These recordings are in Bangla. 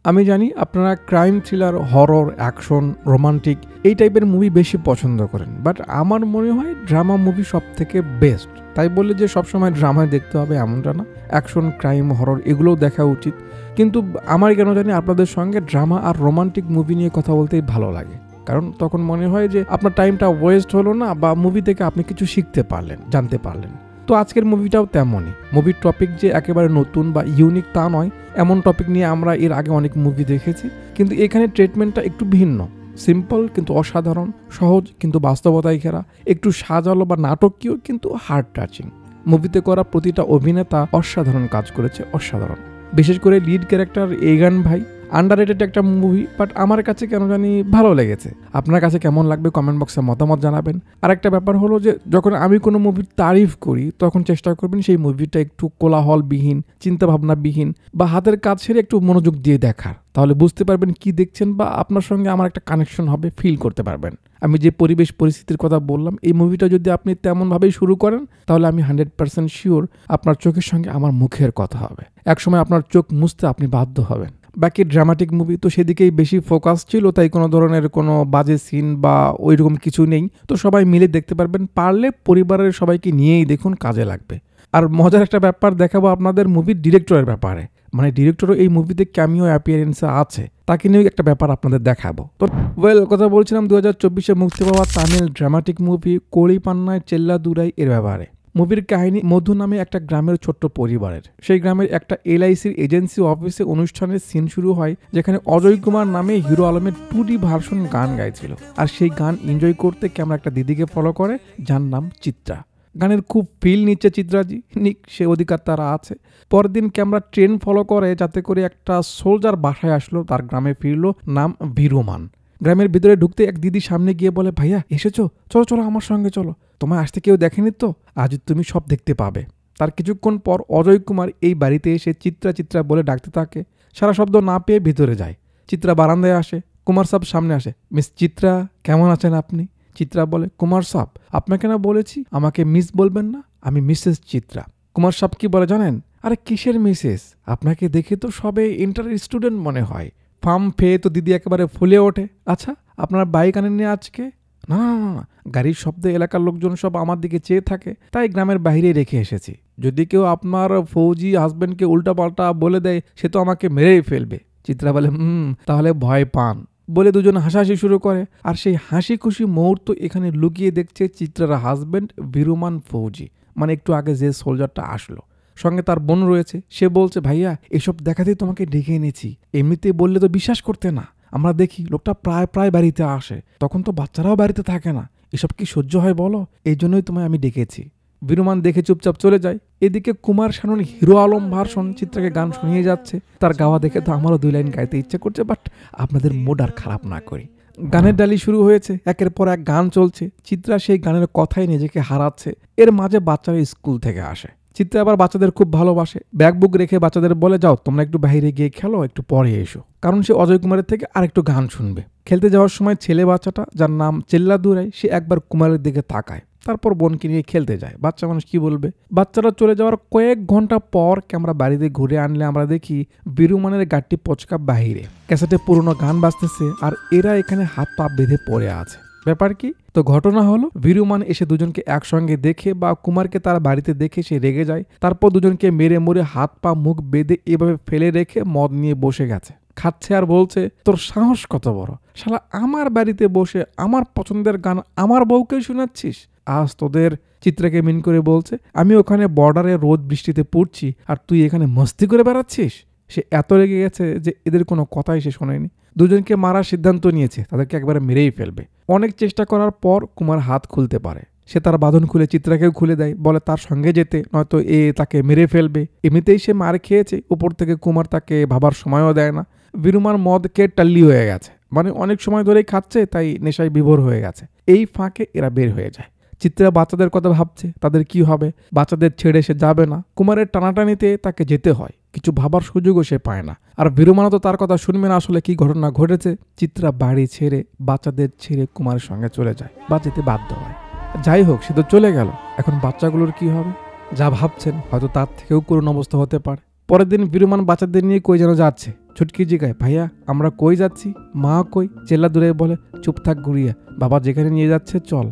আমি জানি আপনারা crime thriller, horror, action, romantic এই টাইপের মুভি বেশি পছন্দ করেন, বাট আমার মনে হয় ড্রামা মুভি সব থেকে বেস্ট। তাই বললে যে সবসময় ড্রামায় দেখতে হবে এমনটা না, অ্যাকশন, ক্রাইম, হরর এগুলোও দেখা উচিত। কিন্তু আমার কেন জানি আপনাদের সঙ্গে ড্রামা আর রোমান্টিক মুভি নিয়ে কথা বলতেই ভালো লাগে, কারণ তখন মনে হয় যে আপনার টাইমটা ওয়েস্ট হলো না, বা মুভি থেকে আপনি কিছু শিখতে পারলেন, জানতে পারলেন। তো আজকের মুভিটাও তেমনই। মুভির টপিক যে একেবারে নতুন বা ইউনিক তা নয়, এমন টপিক নিয়ে আমরা এর আগে অনেক মুভি দেখেছি, কিন্তু এখানে ট্রিটমেন্টটা একটু ভিন্ন। সিম্পল কিন্তু অসাধারণ, সহজ কিন্তু বাস্তবতায় ঘেরা, একটু সাজালো বা নাটকীয় কিন্তু হার্ট টাচিং। মুভিতে করা প্রতিটা অভিনেতা অসাধারণ কাজ করেছে, অসাধারণ। বিশেষ করে লিড ক্যারেক্টার এগান ভাই, আন্ডাররেটেড একটা মুভি, বাট আমার কাছে কেন জানি ভালো লেগেছে। আপনার কাছে কেমন লাগবে কমেন্ট বক্সে মতামত জানাবেন। আর একটা ব্যাপার হলো যে যখন আমি কোনো মুভির তারিফ করি তখন চেষ্টা করবেন সেই মুভিটা একটু কোলাহলবিহীন, চিন্তাভাবনাবিহীন বা হাতের কাজ সেরে একটু মনোযোগ দিয়ে দেখার। তাহলে বুঝতে পারবেন কি দেখছেন, বা আপনার সঙ্গে আমার একটা কানেকশন হবে, ফিল করতে পারবেন। আমি যে পরিবেশ পরিস্থিতির কথা বললাম, এই মুভিটা যদি আপনি তেমনভাবেই শুরু করেন তাহলে আমি 100% শিওর আপনার চোখের সঙ্গে আমার মুখের কথা হবে। একসময় আপনার চোখ মুছতে আপনি বাধ্য হবেন। বাকি ড্রামাটিক মুভি তো সেদিকেই বেশি ফোকাস ছিল, তাই কোনো ধরনের কোনো বাজে সিন বা ওইরকম কিছু নেই। তো সবাই মিলে দেখতে পারবেন, পারলে পরিবারের সবাইকে নিয়েই দেখুন, কাজে লাগবে। আর মজার একটা ব্যাপার দেখাবো আপনাদের মুভির ডিরেক্টরের ব্যাপারে, মানে ডিরেক্টরও এই মুভিতে ক্যামিও অ্যাপিয়ারেন্সে আছে, তাকে নিয়েও একটা ব্যাপার আপনাদের দেখাবো। তো কথা বলছিলাম 2024-এ মুক্তি পাওয়া তামিল ড্রামাটিক মুভি কোলিপান্নায় চেল্লাদুরাই এর ব্যাপারে। মুভির কাহিনী মধু নামে একটা গ্রামের ছোট্ট পরিবারের। সেই গ্রামের একটা LICর এজেন্সি অফিসে অনুষ্ঠানের সিন শুরু হয়, যেখানে অজয় কুমার নামে হিরো আলমের 2D ভার্সন গান গাইছিল। আর সেই গান এনজয় করতে ক্যামেরা একটা দিদিকে ফলো করে, যার নাম চিত্রা। গানের খুব ফিল নিচ্ছে চিত্রাজি, নিক, সে অধিকার তারা আছে। পরের দিন ক্যামেরা ট্রেন ফলো করে, যাতে করে একটা সোলজার বাসায় আসলো, তার গ্রামে ফিরলো, নাম বীরুমান। গ্রামের ভিতরে ঢুকতে এক দিদি সামনে গিয়ে বলে, ভাইয়া এসেছো, চলো চলো আমার সঙ্গে চলো, তোমায় আসতে কেউ দেখেনি তো, আজ তুমি সব দেখতে পাবে। তার কিছুক্ষণ পর অজয় কুমার এই বাড়িতে এসে চিত্রা চিত্রা বলে ডাকতে থাকে। সারা শব্দ না পেয়ে ভিতরে যায়। চিত্রা বারান্দায় আসে, কুমার সাহেব সামনে আসে। মিস চিত্রা, কেমন আছেন আপনি? চিত্রা বলে, কুমার সাহেব আপনাকে না বলেছি আমাকে মিস বলবেন না, আমি মিসেস চিত্রা। কুমার সাহেব কি বলে জানেন? আরে কিসের মিসেস, আপনাকে দেখে তো সবে ইন্টার স্টুডেন্ট মনে হয়। ফার্ম ফেয়ে তো দিদি একেবারে ফুলে ওঠে। আচ্ছা আপনার বাইক আনেননি আজকে? না না না না, গাড়ির শব্দে এলাকার লোকজন সব আমার দিকে চেয়ে থাকে, তাই গ্রামের বাইরে রেখে এসেছি। যদি কেউ আপনার ফৌজি হাজবেন্ডকে উল্টাপাল্টা বলে দেয়, সে তো আমাকে মেরেই ফেলবে। চিত্রা বলে, তাহলে ভয় পান, বলে দুজন হাসাহাসি শুরু করে। আর সেই হাসি খুশি মুহূর্ত এখানে লুকিয়ে দেখছে চিত্রার হাজবেন্ড বীরুমান ফৌজি, মানে একটু আগে যে সোলজারটা আসলো। সঙ্গে তার বোন রয়েছে। সে বলছে, ভাইয়া এসব দেখাতেই তোমাকে ডেকে এনেছি, এমনিতে বললে তো বিশ্বাস করতে না। আমরা দেখি লোকটা প্রায় বাড়িতে আসে, তখন তো বাচ্চারাও বাড়িতে থাকে না, এসব কি সহ্য হয় বলো? এই জন্যই তোমায় আমি ডেকেছি। বীরুমান দেখে চুপচাপ চলে যায়। এদিকে কুমার শানুর হিরো আলম ভার্সন চিত্রাকে গান শুনিয়ে যাচ্ছে। তার গাওয়া দেখে তো আমারও 2 লাইন গাইতে ইচ্ছে করছে, বাট আপনাদের মুড আর খারাপ না করি। গানের ডালি শুরু হয়েছে, একের পর এক গান চলছে। চিত্রা সেই গানের কথাই নিজেকে হারাচ্ছে। এর মাঝে বাচ্চারা স্কুল থেকে আসে। চিত্রা আবার বাচ্চাদের খুব ভালোবাসে। ব্যাগ বুক রেখে বাচ্চাদের বলে, যাও তোমরা একটু বাইরে গিয়ে খেলো, একটু পরে এসো, কারণ সে অজয় কুমারের থেকে আরেকটু গান শুনবে। খেলতে যাওয়ার সময় ছেলে বাচ্চাটা, যার নাম চেল্লাদুরাই, সে একবার কুমারের দিকে তাকায়, তারপর বোনকে নিয়ে খেলতে যায়। বাচ্চা মানুষ কি বলবে। বাচ্চারা চলে যাওয়ার কয়েক ঘন্টা পর ক্যামেরা বাড়িতে ঘুরে আনলে আমরা দেখি বীরুমানের গাড়িটি পচকা বাহিরে, ক্যাসেটে পুরনো গান বাজতেছে, আর এরা এখানে হাত পা বেঁধে পড়ে আছে। ব্যাপার কি? তো ঘটনা হলো, বীরুমান এসে দুজনকে একসঙ্গে দেখে বা কুমারকে তার বাড়িতে দেখে সে রেগে যায়। তারপর দুজনকে মেরে মরে হাত পা মুখ বেঁধে এভাবে ফেলে রেখে মদ নিয়ে বসে গেছে, খাচ্ছে আর বলছে, তোর সাহস কত বড়, শালা আমার বাড়িতে বসে আমার পছন্দের গান আমার বউকে শোনাচ্ছিস। আজ তোদের, চিত্রাকে মিন করে বলছে, আমি ওখানে বর্ডারে রোদ বৃষ্টিতে পড়ছি আর তুই এখানে মস্তি করে বেড়াচ্ছিস। সে এত রেগে গেছে যে এদের কোনো কথাই সে শোনেনি। দুজনকে মারার সিদ্ধান্ত নিয়েছে, তাদেরকে একবারে মেরেই ফেলবে। অনেক চেষ্টা করার পর কুমার হাত খুলতে পারে। সে তার বাঁধন খুলে চিত্রাকেও খুলে দেয়, বলে তার সঙ্গে যেতে, নয়তো এ তাকে মেরে ফেলবে। এমনিতেই সে মার খেয়েছে, উপর থেকে কুমার তাকে ভাবার সময়ও দেয় না। বীরুমান মদ খেয়ে টাল্লি হয়ে গেছে, মানে অনেক সময় ধরেই খাচ্ছে, তাই নেশায় বিভোর হয়ে গেছে। এই ফাঁকে এরা বের হয়ে যায়। চিত্রা বাচ্চাদের কথা ভাবছে, তাদের কি হবে। বাচ্চাদের ছেড়ে সে যাবে না, কুমারের টানাটানিতে তাকে যেতে হয়। কিছু ভাবার সুযোগও সে পায় না। আর বীরুমানও তো তার কথা শুনবে না, আসলে কি ঘটনা ঘটেছে। চিত্রা বাড়ি ছেড়ে, বাচ্চাদের ছেড়ে কুমারের সঙ্গে চলে যায়, বা যেতে বাধ্য হয়। যাই হোক, সে তো চলে গেল, এখন বাচ্চাগুলোর কি হবে? যা ভাবছেন হয়তো তার থেকেও করুণ অবস্থা হতে পারে। পরের দিন বিরুমান বাচ্চাদের নিয়ে কই যেন যাচ্ছে। ছুটকি জিগায়, ভাইয়া আমরা কই যাচ্ছি? মা কই? চেল্লা দুরাই বলে, চুপ থাক গুড়িয়া, বাবা যেখানে নিয়ে যাচ্ছে চল।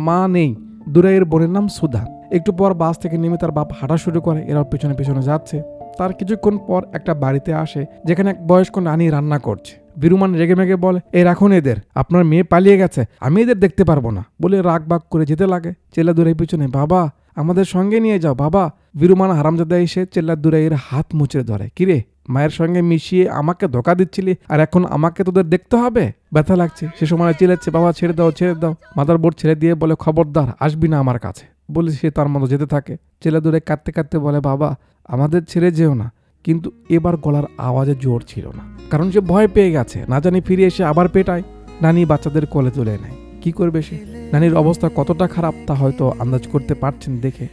মা নেই। দুরাইয়ের বোনের নাম সুধা। একটু পর বাস থেকে নেমে তার বাপ হাঁটা শুরু করে, এরাও পেছনে পেছনে যাচ্ছে। তার কিছুক্ষণ পর একটা বাড়িতে আসে যেখানে এক বয়স্ক নানি রান্না করছে। বিরুমান রেগে মেগে বলে, এই রাখুন এদের, আপনার মেয়ে পালিয়ে গেছে, আমি এদের দেখতে পারবো না বলে রাগ বাগ করে যেতে লাগে। চেল্লা দুরাই পিছনে, বাবা আমাদের সঙ্গে নিয়ে যাও বাবা। বিরুমান হারামজাদা এসে চেল্লা দুরাইয়ের হাত মুচড়ে ধরে, কিরে মায়ের সঙ্গে মিশিয়ে আমাকে ধোকা দিচ্ছিলি, আর এখন আমাকে তোদের দেখতে হবে? ব্যথা লাগছে। সে সময় চিল্লাচ্ছে, বাবা ছেড়ে দাও ছেড়ে দাও। মাদার বোর্ড ছেড়ে দিয়ে বলে, খবরদার আসবি না আমার কাছে বলে সে তার মতো যেতে থাকে। চেল্লা দুরাই কাঁদতে কাঁদতে বলে, বাবা আমাদের ছেড়ে যেও না। কিন্তু এবার গলার আওয়াজে জোর ছিল না, কারণ সে ভয় পেয়ে গেছে, না জানি ফিরে এসে আবার পেটায়। নানি বাচ্চাদের কোলে তুলে নেয়। কি করবে সে? নানির অবস্থা কতটা খারাপ তা হয়তো আন্দাজ করতে পারছেন দেখে।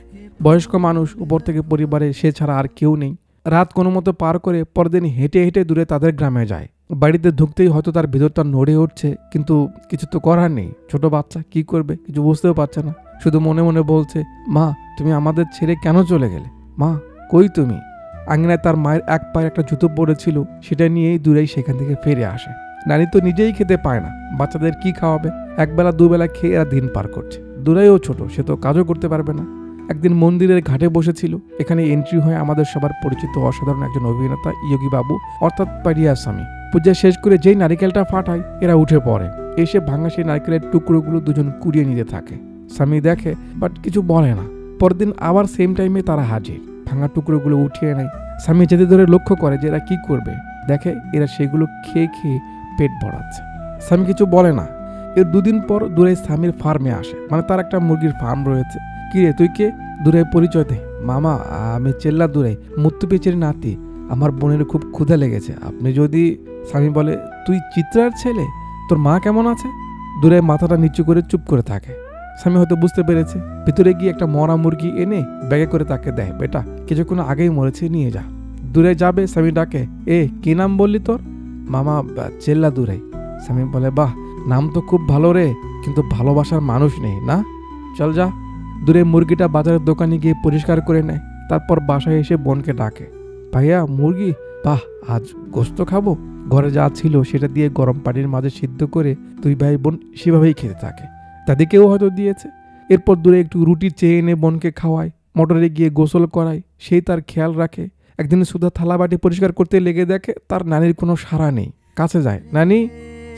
বয়স্ক মানুষ, উপর থেকে পরিবারে সে ছাড়া আর কেউ নেই। রাত কোনো মতো পার করে পরদিন হেঁটে হেঁটে দূরে তাদের গ্রামে যায়। বাড়িতে ঢুকতেই হয়তো তার ভেতরটা নড়ে উঠছে, কিন্তু কিছু তো করার নেই। ছোট বাচ্চা কি করবে, কিছু বুঝতেও পারছে না। শুধু মনে মনে বলছে, মা তুমি আমাদের ছেড়ে কেন চলে গেলে? মা কই তুমি? আঙিনায় তার মায়ের এক পায়ের একটা জুতো পড়েছিল, সেটা নিয়েই দূরেই সেখান থেকে ফিরে আসে। নানি তো নিজেই খেতে পায় না, বাচ্চাদের কি খাওয়াবে? একবেলা দুবেলা খেয়ে এরা দিন পার করছে। দূরেও ছোট, সে তো কাজও করতে পারবে না। একদিন মন্দিরের ঘাটে বসেছিল। এখানে এন্ট্রি হয় আমাদের সবার পরিচিত অসাধারণ একজন অভিনেতা ইয়োগী বাবু, অর্থাৎ পারিয়াস্বামী। পূজা শেষ করে যেই নারিকেলটা ফাটায় এরা উঠে পড়ে। এসে ভাঙা সেই নারিকেলের টুকরোগুলো দুজন কুড়িয়ে নিতে থাকে। স্বামী দেখে বাট কিছু বলে না। পরদিন আবার সেম টাইমে তারা হাজির। ভাঙা টুকরোগুলো উঠিয়ে নেয়। স্বামী যেতে ধরে লক্ষ্য করে যে এরা কি করবে। দেখে এরা সেগুলো খেয়ে খেয়ে পেট ভরাচ্ছে। স্বামী কিছু বলে না। এর দুদিন পর দূরে স্বামীর ফার্মে আসে, মানে তার একটা মুরগির ফার্ম রয়েছে। কিরে তুই কে? দূরে পরিচয় দে। মামা আমি চেল্লা দুরাই, মুত্তু পেচের নাতি, আমার বোনের খুব ক্ষুধা লেগেছে, আপনি যদি। স্বামী বলে, তুই চিত্রার ছেলে, তোর মা কেমন আছে? দূরে মাথাটা নিচু করে চুপ করে থাকে। স্বামী হয়তো বুঝতে পেরেছে। ভিতরে গিয়ে একটা মরা মুরগি এনে ব্যাগে করে তাকে দেয়, বেটা কিছুক্ষণ আগেই মরেছে, নিয়ে যা। দূরে যাবে, স্বামী ডাকে, এ কি নাম বললি তোর? মামা চেল্লা দুরাই। স্বামী বলে, বাহ নাম তো খুব ভালো রে, কিন্তু ভালোবাসার মানুষ নেই না, চল যা। দূরে মুরগিটা বাজারের দোকানে গিয়ে পরিষ্কার করে নেয়। তারপর বাসায় এসে বোনকে ডাকে, ভাইয়া মুরগি, বাহ আজ গোস্ত খাবো। ঘরে যা ছিল সেটা দিয়ে গরম পানির মাঝে সিদ্ধ করে দুই ভাই বোন সেভাবেই খেতে থাকে। দাদিকেও হয়তো দিয়েছে। এরপর দূরে একটু রুটি চেয়ে এনে বোনকে খাওয়ায়, মোটরে গিয়ে গোসল করায়, সেই তার খেয়াল রাখে। একদিন সুধা থালা বাটি পরিষ্কার করতে লেগে দেখে তার নানির কোনো সাড়া নেই। কাছে যায়, নানি,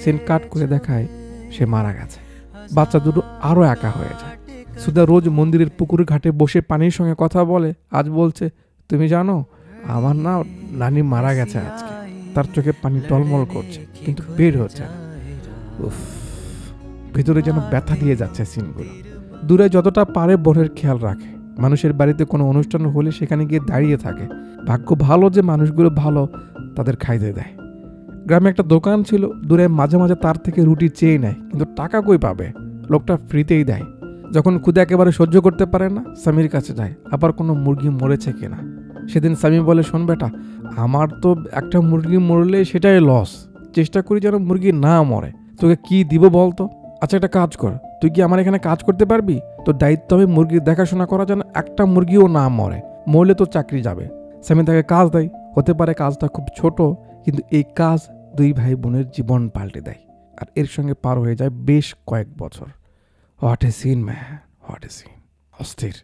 সেন কাট করে দেখায় সে মারা গেছে। বাচ্চা দুটো আরো একা হয়ে যায়। সুধা রোজ মন্দিরের পুকুর ঘাটে বসে পানির সঙ্গে কথা বলে। আজ বলছে, তুমি জানো আমার না নানি মারা গেছে আজকে। তার চোখে পানি টলমল করছে, কিন্তু বের হচ্ছে না। উফ, ভিতরে যেন ব্যথা দিয়ে যাচ্ছে সিনগুলো। দূরে যতটা পারে বোনের খেয়াল রাখে। মানুষের বাড়িতে কোনো অনুষ্ঠান হলে সেখানে গিয়ে দাঁড়িয়ে থাকে। ভাগ্য ভালো যে মানুষগুলো ভালো, তাদের খাইতে দেয়। গ্রামে একটা দোকান ছিল, দূরে মাঝে মাঝে তার থেকে রুটি চেয়ে নেয়, কিন্তু টাকা কই পাবে? লোকটা ফ্রিতেই দেয়। যখন ক্ষুদা একেবারে সহ্য করতে পারে না, স্বামীর কাছে যায়, আবার কোনো মুরগি মরেছে কিনা। সেদিন স্বামী বলে, শোন বেটা, আমার তো একটা মুরগি মরলে সেটাই লস, চেষ্টা করি যেন মুরগি না মরে। তোকে কি দিব বলতো? আচ্ছা একটা কাজ কর, তুই কি আমার এখানে কাজ করতে পারবি? তোর দায়িত্ব হবে মুরগির দেখাশোনা করা, যেন একটা মুরগিও না মরে। মরলে তোর চাকরি যাবে। স্বামী তাকে কাজ দেয়। হতে পারে কাজটা খুব ছোট, কিন্তু এই কাজ দুই ভাই বোনের জীবন পাল্টে দেয়। আর এর সঙ্গে পার হয়ে যায় বেশ কয়েক বছর। What a scene man, what a scene, অস্থির।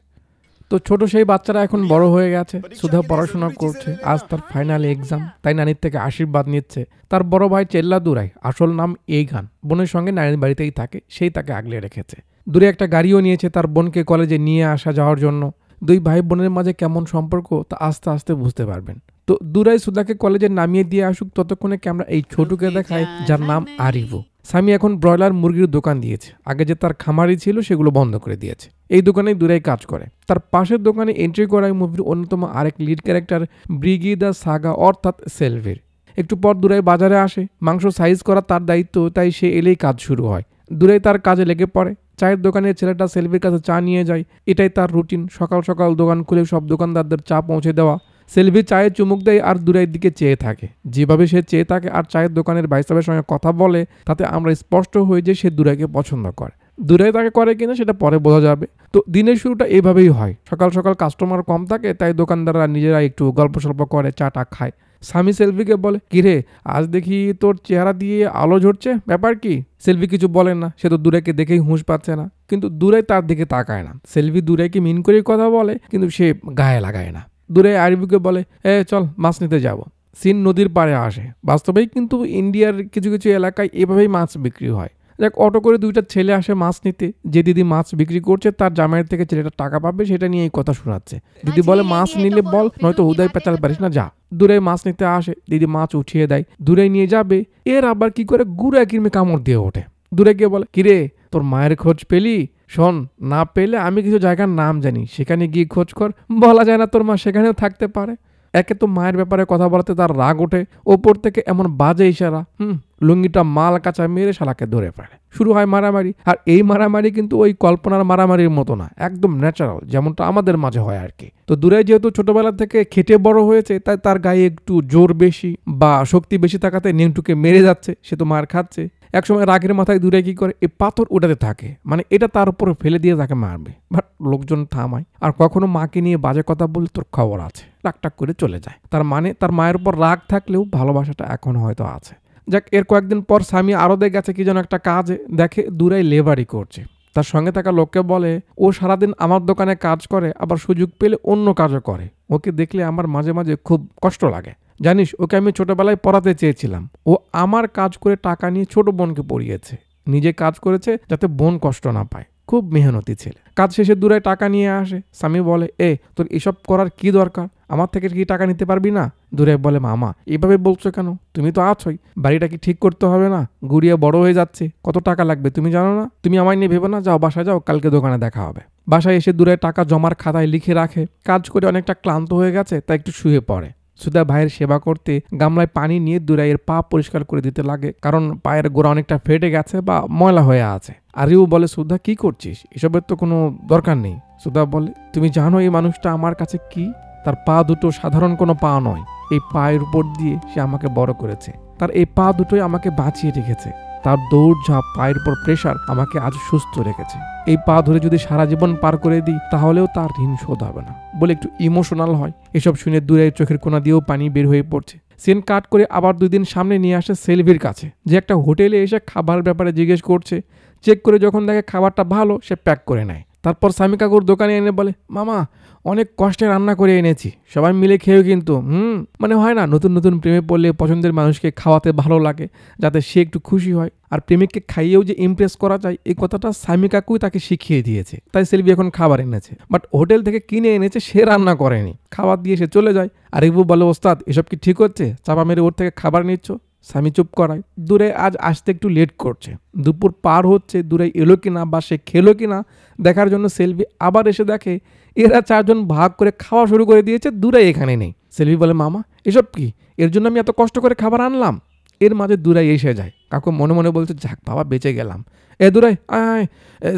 তো ছোট সেই বাচ্চারা এখন বড় হয়ে গেছে। সুধা পড়াশোনা করছে, আজ তার ফাইনাল এক্সাম, তাই নানির থেকে আশীর্বাদ নিচ্ছে। তার বড় ভাই চেল্লা দুরাই, আসল নাম এইগান, বোনের সঙ্গে নানির বাড়িতেই থাকে, সেই তাকে আগলে রেখেছে। দূরে একটা গাড়িও নিয়েছে তার বোনকে কলেজে নিয়ে আসা যাওয়ার জন্য। দুই ভাই বোনের মাঝে কেমন সম্পর্ক তা আস্তে আস্তে বুঝতে পারবেন। তো দুরাই সুধাকে কলেজে নামিয়ে দিয়ে আসুক, ততক্ষণে আমরা এই ছোটুকে দেখাই যার নাম আরিভু। স্বামী এখন ব্রয়লার মুরগির দোকান দিয়েছে। আগে যে তার খামারি ছিল সেগুলো বন্ধ করে দিয়েছে। এই দোকানেই দুরাই কাজ করে। তার পাশের দোকানে এন্ট্রি করায় মুভির অন্যতম আরেক লিড ক্যারেক্টার ব্রিগিদা সাগা, অর্থাৎ সেলভির। একটু পর দুরাই বাজারে আসে। মাংস সাইজ করা তার দায়িত্ব, তাই সে এলেই কাজ শুরু হয়। দুরাই তার কাজে লেগে পড়ে। চায়ের দোকানের ছেলেটা সেলভির কাছে চা নিয়ে যায়, এটাই তার রুটিন। সকাল সকাল দোকান খুলে সব দোকানদারদের চা পৌঁছে দেওয়া। সেলভি চায়ে চুমুক দেয় আর দুরাইয়ের দিকে চেয়ে থাকে। যেভাবে সে চেয়ে থাকে আর চায়ের দোকানের বাইসাবের সঙ্গে কথা বলে, তাতে আমরা স্পষ্ট হয়ে যে সে দুরাইকে পছন্দ করে। দূরে তাকে করে কিনা সেটা পরে বোঝা যাবে। তো দিনের শুরুটা এইভাবেই হয়, সকাল সকাল কাস্টমার কম থাকে, তাই দোকানদাররা নিজেরা একটু গল্প সল্প করে, চাটা খায়। স্বামী সেলভিকে বলে, কিরে আজ দেখি তোর চেহারা দিয়ে আলো ঝরছে, ব্যাপার কি? সেলভি কিছু বলে না, সে তো দূরেকে দেখেই হুঁশ পাচ্ছে না, কিন্তু দূরে তার দিকে তাকায় না। সেলভি দূরেকে মিন করে কথা বলে, কিন্তু সে গায়ে লাগায় না। দূরে আরিফুকে বলে, চল মাছ নিতে যাব। সিন নদীর পাড়ে আসে। বাস্তবেই কিন্তু ইন্ডিয়ার কিছু কিছু এলাকায় এভাবেই মাছ বিক্রি হয়। দেখ, অটো করে দুইটা ছেলে আসে মাছ নিতে। যে দিদি মাছ বিক্রি করছে তার জামাইয়ের থেকে ছেলেটা টাকা পাবে সেটা নিয়ে এই কথা শোনাচ্ছে। দিদি বলে, মাছ নিলে বল, নয়তো হুদাই পেঁচাল পারিস না, যা। দূরে মাছ নিতে আসে, দিদি মাছ উঠিয়ে দেয়, দূরে নিয়ে যাবে। এর আবার কি করে গুড়া কিরমে কামড় দিয়ে ওঠে। দূরে গিয়ে বলে, কিরে তোর মায়ের খোঁজ পেলি? শোন, না পেলে আমি কিছু জায়গার নাম জানি, সেখানে গিয়ে খোঁজ কর। বলা যায় না তোর মা সেখানেও থাকতে পারে। একে তো মায়ের ব্যাপারে কথা বলাতে তার রাগ ওঠে, ওপর থেকে এমন বাজে ইশারা। লুঙ্গিটা মাল কাঁচা মেরে শালাকে ধরে ফেলে। শুরু হয় মারামারি। আর এই মারামারি কিন্তু ওই কল্পনার মারামারির মতো না, একদম ন্যাচারাল, যেমনটা আমাদের মাঝে হয় আর কি। তো দূরে যেহেতু ছোটবেলা থেকে খেটে বড় হয়েছে, তাই তার গায়ে একটু জোর বেশি বা শক্তি বেশি থাকাতে নিমটুকে মেরে যাচ্ছে, সে তো মার খাচ্ছে। একসময় রাগের মাথায় দূরে কি করে, এই পাথর উঠাতে থাকে, মানে এটা তার উপরে ফেলে দিয়ে তাকে মারবে। বাট লোকজন থামায়। আর কখনো মাকে নিয়ে বাজে কথা বললে তোর খবর আছে, রাগটাক করে চলে যায়। তার মানে তার মায়ের উপর রাগ থাকলেও ভালোবাসাটা এখনো হয়তো আছে। যাক, এর কয়েকদিন পর স্বামী আরদে গেছে কি যেন একটা কাজে, দেখে দূরাই লেবারি করছে। তার সঙ্গে থাকা লোককে বলে, ও সারাদিন আমার দোকানে কাজ করে, আবার সুযোগ পেলে অন্য কাজও করে। ওকে দেখলে আমার মাঝে মাঝে খুব কষ্ট লাগে। জানিস, ওকে আমি ছোটবেলায় পড়াতে চেয়েছিলাম। ও আমার কাজ করে টাকা নিয়ে ছোট বোনকে পড়িয়েছে। নিজে কাজ করেছে যাতে বোন কষ্ট না পায়। খুব মেহনতি ছেলে। কাজ শেষে দূরে টাকা নিয়ে আসে। স্বামী বলে, তোর এসব করার কি দরকার? আমার থেকে কি টাকা নিতে পারবি না? দূরে বলে, মামা এভাবে বলছো কেন? তুমি তো আছোই, বাড়িটা কি ঠিক করতে হবে না? গুড়িয়ে বড় হয়ে যাচ্ছে, কত টাকা লাগবে তুমি জানো না? তুমি আমায় নিয়ে ভেবো না, যাও বাসায় যাও, কালকে দোকানে দেখা হবে। বাসায় এসে দূরে টাকা জমার খাতায় লিখে রাখে। কাজ করে অনেকটা ক্লান্ত হয়ে গেছে, তাই একটু শুয়ে পড়ে। সুধা ভাইয়ের সেবা করতে গামলায় পানি নিয়ে দুরাইয়ের পা পরিষ্কার করে দিতে লাগে, কারণ পায়ের গোড়া অনেকটা ফেটে গেছে বা ময়লা হয়ে আছে। আরিও বলে, সুধা কি করছিস? এসবের তো কোনো দরকার নেই। সুধা বলে, তুমি জানো এই মানুষটা আমার কাছে কি? তার পা দুটো সাধারণ কোনো পা নয়। এই পায়ের উপর দিয়ে সে আমাকে বড় করেছে। তার এই পা দুটোই আমাকে বাঁচিয়ে রেখেছে। তার দৌড়ঝাঁপ, পায়ের উপর প্রেশার আমাকে আজ সুস্থ রেখেছে। এই পা ধরে যদি সারা জীবন পার করে দিই, তাহলেও তার ঋণ শোধ হবে না। বলে একটু ইমোশনাল হয়। এসব শুনে দূরে চোখের কোনা দিয়েও পানি বের হয়ে পড়ছে। সিন কাট করে আবার 2 দিন সামনে নিয়ে আসে সেলভির কাছে, যে একটা হোটেলে এসে খাবার ব্যাপারে জিজ্ঞেস করছে। চেক করে যখন দেখে খাবারটা ভালো, সে প্যাক করে নেয়। তারপর স্বামী কাকুর দোকানে এনে বলে, মামা অনেক কষ্টে রান্না করে এনেছি, সবাই মিলে খেয়েও কিন্তু। মানে হয় না, নতুন নতুন প্রেমে পড়লে পছন্দের মানুষকে খাওয়াতে ভালো লাগে, যাতে সে একটু খুশি হয়। আর প্রেমিককে খাইয়েও যে ইমপ্রেস করা যায়, এই কথাটা স্বামী কাকুই তাকে শিখিয়ে দিয়েছে। তাই সেলভি এখন খাবার এনেছে, বাট হোটেল থেকে কিনে এনেছে, সে রান্না করেনি। খাবার দিয়ে সে চলে যায়। আর ইবু বলে, ওস্তাদ এসব কি ঠিক হচ্ছে? চাপা মেরে ওর থেকে খাবার নিচ্ছ। স্বামী চুপ করায়। দূরে আজ আসতে একটু লেট করছে। দুপুর পার হচ্ছে, দূরে এলো কিনা বা সে খেলো কিনা দেখার জন্য সেলভি আবার এসে দেখে এরা 4 জন ভাগ করে খাওয়া শুরু করে দিয়েছে, দূরে এখানে নেই। সেলভি বলে, মামা এসব কি? এর জন্য আমি এত কষ্ট করে খাবার আনলাম। এর মাঝে দূরাই এসে যায়। কাকু মনে মনে বলছে, যাক বাবা বেঁচে গেলাম। দূরাই আয়,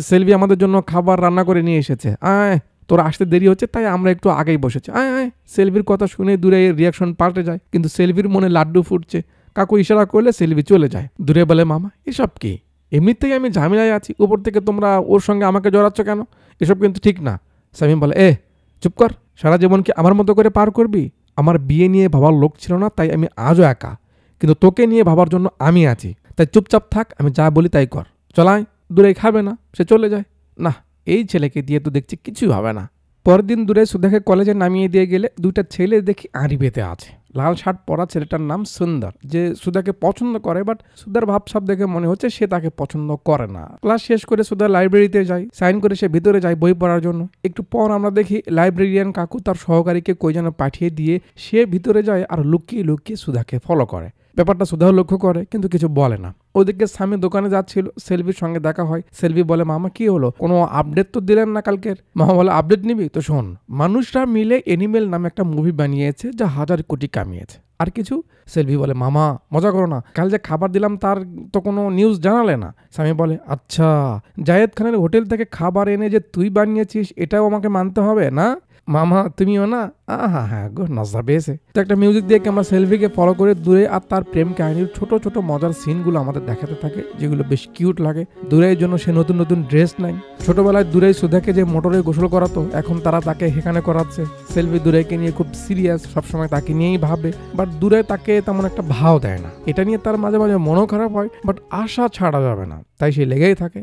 সেলভি আমাদের জন্য খাবার রান্না করে নিয়ে এসেছে, আয়। তোর আসতে দেরি হচ্ছে, তাই আমরা একটু আগেই বসেছি, আয় আয়। সেলভির কথা শুনে দূরে রিয়াকশন পাল্টে যায়, কিন্তু সেলভির মনে লাড্ডু ফুটছে। কাকু ইশারা করলে সেলভি চলে যায়। দূরে বলে, মামা এসব কি? এমনিতেই আমি ঝামেলায় আছি, উপর থেকে তোমরা ওর সঙ্গে আমাকে জড়াচ্ছ কেন? এসব কিন্তু ঠিক না। স্বামী বলে, চুপ কর, সারা জীবন কি আমার মতো করে পার করবি? আমার বিয়ে নিয়ে ভাবার লোক ছিল না, তাই আমি আজও একা, কিন্তু তোকে নিয়ে ভাবার জন্য আমি আছি। তাই চুপচাপ থাক, আমি যা বলি তাই কর। চলায়। দূরে খাবে না, সে চলে যায়। না, এই ছেলেকে দিয়ে তো দেখছি কিছুই হবে না। পরের দিন দূরে সুধাকে কলেজে নামিয়ে দিয়ে গেলে 2টা ছেলে দেখি আড়ি পেতে আছে। লাল শার্ট পরা ছেলেটার নাম সুন্দর, যে সুধাকে পছন্দ করে, বাট সুধার ভাবসাব দেখে মনে হচ্ছে সে তাকে পছন্দ করে না। ক্লাস শেষ করে সুধা লাইব্রেরিতে যায়, সাইন করে সে ভিতরে যায় বই পড়ার জন্য। একটু পর আমরা দেখি লাইব্রেরিয়ান কাকু তার সহকারীকে কই যেন পাঠিয়ে দিয়ে সে ভিতরে যায় আর লুকিয়ে লুকিয়ে সুধাকে ফলো করে। ব্যাপারটা সুধাও লক্ষ্য করে, কিন্তু কিছু বলে না। ওদিকে স্বামী দোকানে যাচ্ছিল, সেলভির সঙ্গে দেখা হয়। সেলভি বলে, মামা কি হলো? কোনো আপডেট তো দিলেন না কালকের। মামা বলে, আপডেট নিবি তো শোন, মানুষরা মিলে এনিমেল নামে একটা মুভি বানিয়েছে, যা 1000 কোটি কামিয়েছে। আর কিছু? সেলভি বলে, মামা মজা করো না, কাল যে খাবার দিলাম তার তো কোনো নিউজ জানালে না। স্বামী বলে, আচ্ছা, জায়েদ খানের হোটেল থেকে খাবার এনে যে তুই বানিয়েছিস, এটাও আমাকে মানতে হবে না? মামা তুমিও না, হ্যাঁ গো নজা পেয়েছে। তো একটা মিউজিক দিয়ে ক্যামেরা সেলফিকে ফলো করে দূরে আর তার প্রেম কাহিনীর ছোট ছোট মজার সিনগুলো আমাদের দেখাতে থাকে, যেগুলো বেশ কিউট লাগে। দূরের জন্য সে নতুন নতুন ড্রেস নেয়। ছোটবেলায় দূরে সুধাকে যে মোটরে গোসল করাতো, এখন তারা তাকে সেখানে করাচ্ছে। সেলফি দূরেকে নিয়ে খুব সিরিয়াস, সবসময় তাকে নিয়েই ভাবে, বাট দূরে তাকে তেমন একটা ভাও দেয় না। এটা নিয়ে তার মাঝে মাঝে মনও খারাপ হয়, বাট আশা ছাড়া যাবে না, তাই সে লেগেই থাকে।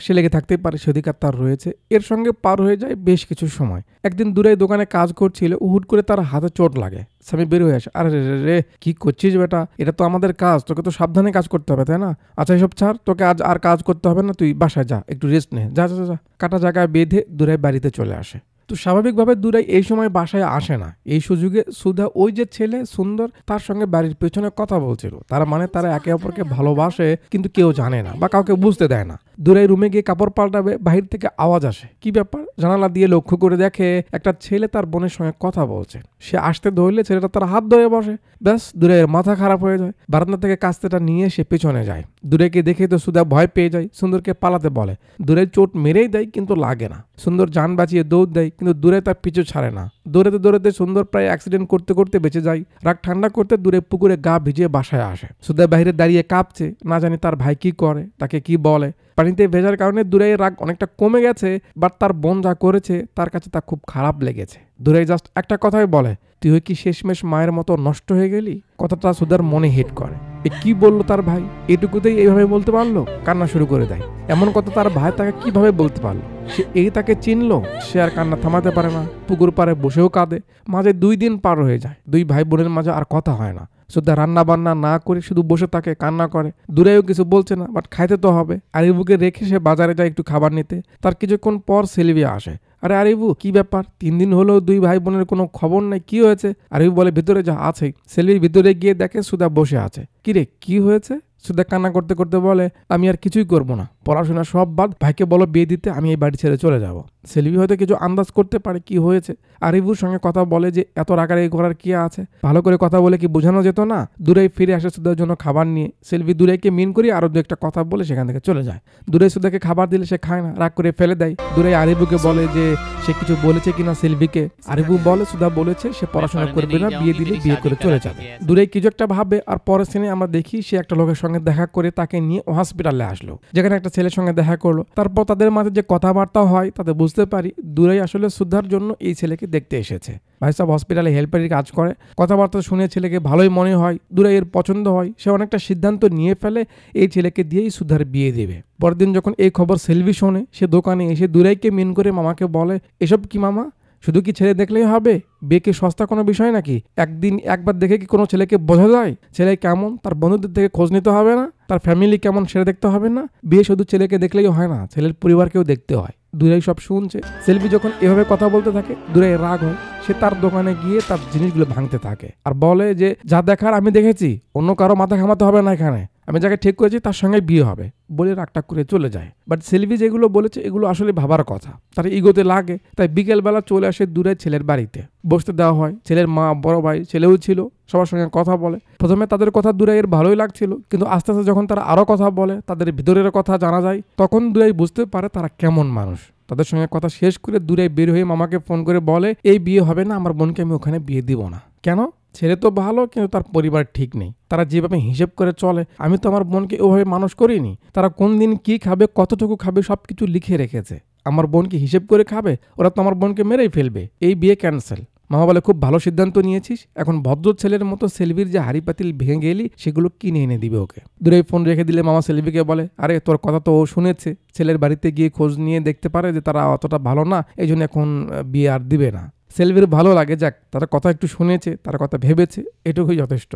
সে লেগে থাকতেই পারে, সে অধিকার তার রয়েছে। এর সঙ্গে পার হয়ে যায় বেশ কিছু সময়। একদিন দূরে দোকানে কাজ করছিল, হুট করে তার হাতে চোট লাগে। স্বামী বের হয়ে আসে, আরে রে কি করছিস বেটা, এটা তো আমাদের কাজ, তোকে তো সাবধানে কাজ করতে হবে, তাই না? আচ্ছা এসব ছাড়, তোকে আজ আর কাজ করতে হবে না, তুই বাসায় যা, একটু রেস্ট নে, যা যা যা। কাটা জায়গায় বেঁধে দূরে বাড়িতে চলে আসে। তো স্বাভাবিকভাবে দূরে এই সময় বাসায় আসে না। এই সুযোগে সুধা ওই যে ছেলে সুন্দর, তার সঙ্গে বাড়ির পেছনে কথা বলছিল। তার মানে তারা একে অপরকে ভালোবাসে, কিন্তু কেউ জানে না বা কাউকে বুঝতে দেয় না। দূরে রুমে গিয়ে কাপড় পাল্টাবে, বাহির থেকে আওয়াজ আসে। কি ব্যাপার? জানালা দিয়ে লক্ষ্য করে দেখে একটা ছেলে তার বোনের সঙ্গে কথা বলছে। সে আসতে ধরলে ছেলেটা তার হাত ধরে বসে। ব্যাস, দূরের মাথা খারাপ হয়ে যায়। বারান্দা থেকে কাস্তেটা নিয়ে সে পেছনে যায়। দূরেকে দেখে তো সুধা ভয় পেয়ে যায়, সুন্দরকে পালাতে বলে। দূরে চোট মেরেই দেয়, কিন্তু লাগে না। সুন্দর জান বাঁচিয়ে দৌড় দেয়, কিন্তু দূরে তার পিছু ছাড়ে না। দৌড়াতে দৌড়াতে সুন্দর প্রায় অ্যাক্সিডেন্ট করতে করতে বেঁচে যায়। রাগ ঠান্ডা করতে দূরে পুকুরে গা ভিজিয়ে বাসায় আসে। সুধা বাইরে দাঁড়িয়ে কাঁপছে, না জানি তার ভাই কি করে, তাকে কি বলে। পানিতে ভেজার কারণে দূরে রাগ অনেকটা কমে গেছে, বাট তার বোন যা করেছে তার কাছে তা খুব খারাপ লেগেছে। দূরে জাস্ট একটা কথাই বলে, তুই কি শেষমেশ মায়ের মতো নষ্ট হয়ে গেলি? কথাটা সুধার মনে হিট করে। কি বললো তার ভাই? এটুকুতেই এইভাবে বলতে পারলো? কান্না শুরু করে দেয়। এমন কথা তার ভাই তাকে কিভাবে বলতে পারলো? সে তাকে চিনলো? সে আর কান্না থামাতে পারে না, পুকুর পাড়ে বসেও কাঁদে। মাঝে 2 দিন পার হয়ে যায়, 2 ভাই বোনের মাঝে আর কথা হয় না। সুধা রান্না বান্না না করে শুধু বসে থাকে, কান্না করে। দূরেও কিছু বলছে না, বাট খাইতে তো হবে। আরিবুকে রেখে সে বাজারে যায় একটু খাবার নিতে। তার কিছুক্ষণ পর সেলভি আসে। আরে আরিবু, কি ব্যাপার? 3 দিন হলো 2 ভাই বোনের কোনো খবর নাই, কি হয়েছে? আরিবু বলে, ভিতরে যা আছে। সেলভির ভিতরে গিয়ে দেখে সুধা বসে আছে। কিরে, কি হয়েছে? সুধা কান্না করতে করতে বলে, আমি আর কিছুই করবো না, পড়াশোনা সব বাদ, ভাইকে বলো বিয়ে দিতে, আমি এই বাড়ি ছেড়ে চলে যাব। সেলভি হয়তো কিছু আন্দাজ করতে পারে কি হয়েছে। আরিবুর সঙ্গে কথা বলে যে এত রাগারাগি করার কি আছে, ভালো করে কথা বলে কি বোঝানো যেত না? দূরেই ফিরে আসে সুধার জন্য খাবার নিয়ে। সেলভি দূরেকে মিন করি আরো 2 একটা কথা বলে সেখান থেকে চলে যায়। দূরে সুধাকে খাবার দিলে সে খায় না, রাগ করে ফেলে দেয়। দূরে আরিবুকে বলে যে সে কিছু বলেছে কিনা সেলভিকে। আরিবু বলে সুধা বলেছে সে পড়াশোনা করবে না, বিয়ে দিলে বিয়ে করে চলে যাবে। দূরে কিছু একটা ভাবে, আর পরের সিনে আমরা দেখি সে একটা লোকের সঙ্গে দেখা করে তাকে নিয়ে হসপিটালে আসলো, যেখানে একটা ছেলের সঙ্গে দেখা করলো। তারপর তাদের মাঝে যে কথাবার্তা হয় তাতে বুঝতে পারি দূরেই আসলে সুধার জন্য এই ছেলেকে দেখতে এসেছে। ভাই সাহেব হসপিটালে হেল্পারের কাজ করে। কথাবার্তা শুনে ছেলেকে ভালোই মনে হয়, দূরে এর পছন্দ হয়। সে অনেকটা সিদ্ধান্ত নিয়ে ফেলে এই ছেলেকে দিয়েই সুধার বিয়ে দেবে। পরের দিন যখন এই খবর সেলভি শোনে, সে দোকানে এসে দূরেইকে মিন করে মামাকে বলে, এসব কি মামা, শুধু কি ছেলে দেখলেই হবে? বিয়ে কি সস্তা কোনো বিষয় নাকি? একবার দেখে কি কোনো ছেলেকে বোঝা যায়? ছেলে কেমন তার বন্ধুদের থেকে খোঁজ নিতে হবে না? তার ফ্যামিলি কেমন সেটা দেখতে হবে না? বিয়ে শুধু ছেলেকে দেখলেই হয় না, ছেলের পরিবারকেও দেখতে হয়। দূরেই সব শুনছে। সেলভি যখন এভাবে কথা বলতে থাকে, দূরে রাগ হয়। সে তার দোকানে গিয়ে তার জিনিসগুলো ভাঙতে থাকে আর বলে যে যা দেখার আমি দেখেছি, অন্য কারো মাথা ঘামাতে হবে না, এখানে আমি যাকে ঠিক করেছি তার সঙ্গে বিয়ে হবে বলে রাগটা করে চলে যায়। বাট সেলভি যেগুলো বলেছে এগুলো আসলে ভাবার কথা, তার ইগোতে লাগে। তাই বিকেলবেলা চলে আসে দূরে ছেলের বাড়িতে, বসতে দেওয়া হয়। ছেলের মা, বড় ভাই, ছেলেও ছিল, সবার সঙ্গে কথা বলে। প্রথমে তাদের কথা দূরে এর ভালোই লাগছিল, কিন্তু আস্তে আস্তে যখন তারা আরো কথা বলে, তাদের ভিতরের কথা জানা যায়, তখন দূরে বুঝতে পারে তারা কেমন মানুষ। তাদের সঙ্গে কথা শেষ করে দূরে বের হয়ে মামাকে ফোন করে বলে, এই বিয়ে হবে না, আমার বোনকে আমি ওখানে বিয়ে দিব না। কেন? ছেলে তো ভালো, কিন্তু তার পরিবার ঠিক নেই। তারা যেভাবে হিসেব করে চলে, আমি তো আমার বোনকে ওভাবে মানুষ করিনি। তারা কোন দিন কি খাবে, কতটুকু খাবে, সবকিছু লিখে রেখেছে। আমার বোনকে হিসেব করে খাবে? ওরা তো আমার বোনকে মেরেই ফেলবে। এই বিয়ে ক্যান্সেল। মামা বলে, খুব ভালো সিদ্ধান্ত নিয়েছিস। এখন ভদ্র ছেলের মতো সেলভির যে হাড়ি পাতিল ভেঙে গেলি সেগুলো কিনে এনে দিবে ওকে। দূরে ফোন রেখে দিলে মামা সেলভিকে বলে, আরে তোর কথা তো ও শুনেছে, ছেলের বাড়িতে গিয়ে খোঁজ নিয়ে দেখতে পারে যে তারা অতটা ভালো না, এই জন্য এখন বিয়ে আর দিবে না। সেলভির ভালো লাগে, যাক তারা কথা একটু শুনেছে, তারা কথা ভেবেছে, এটুকুই যথেষ্ট।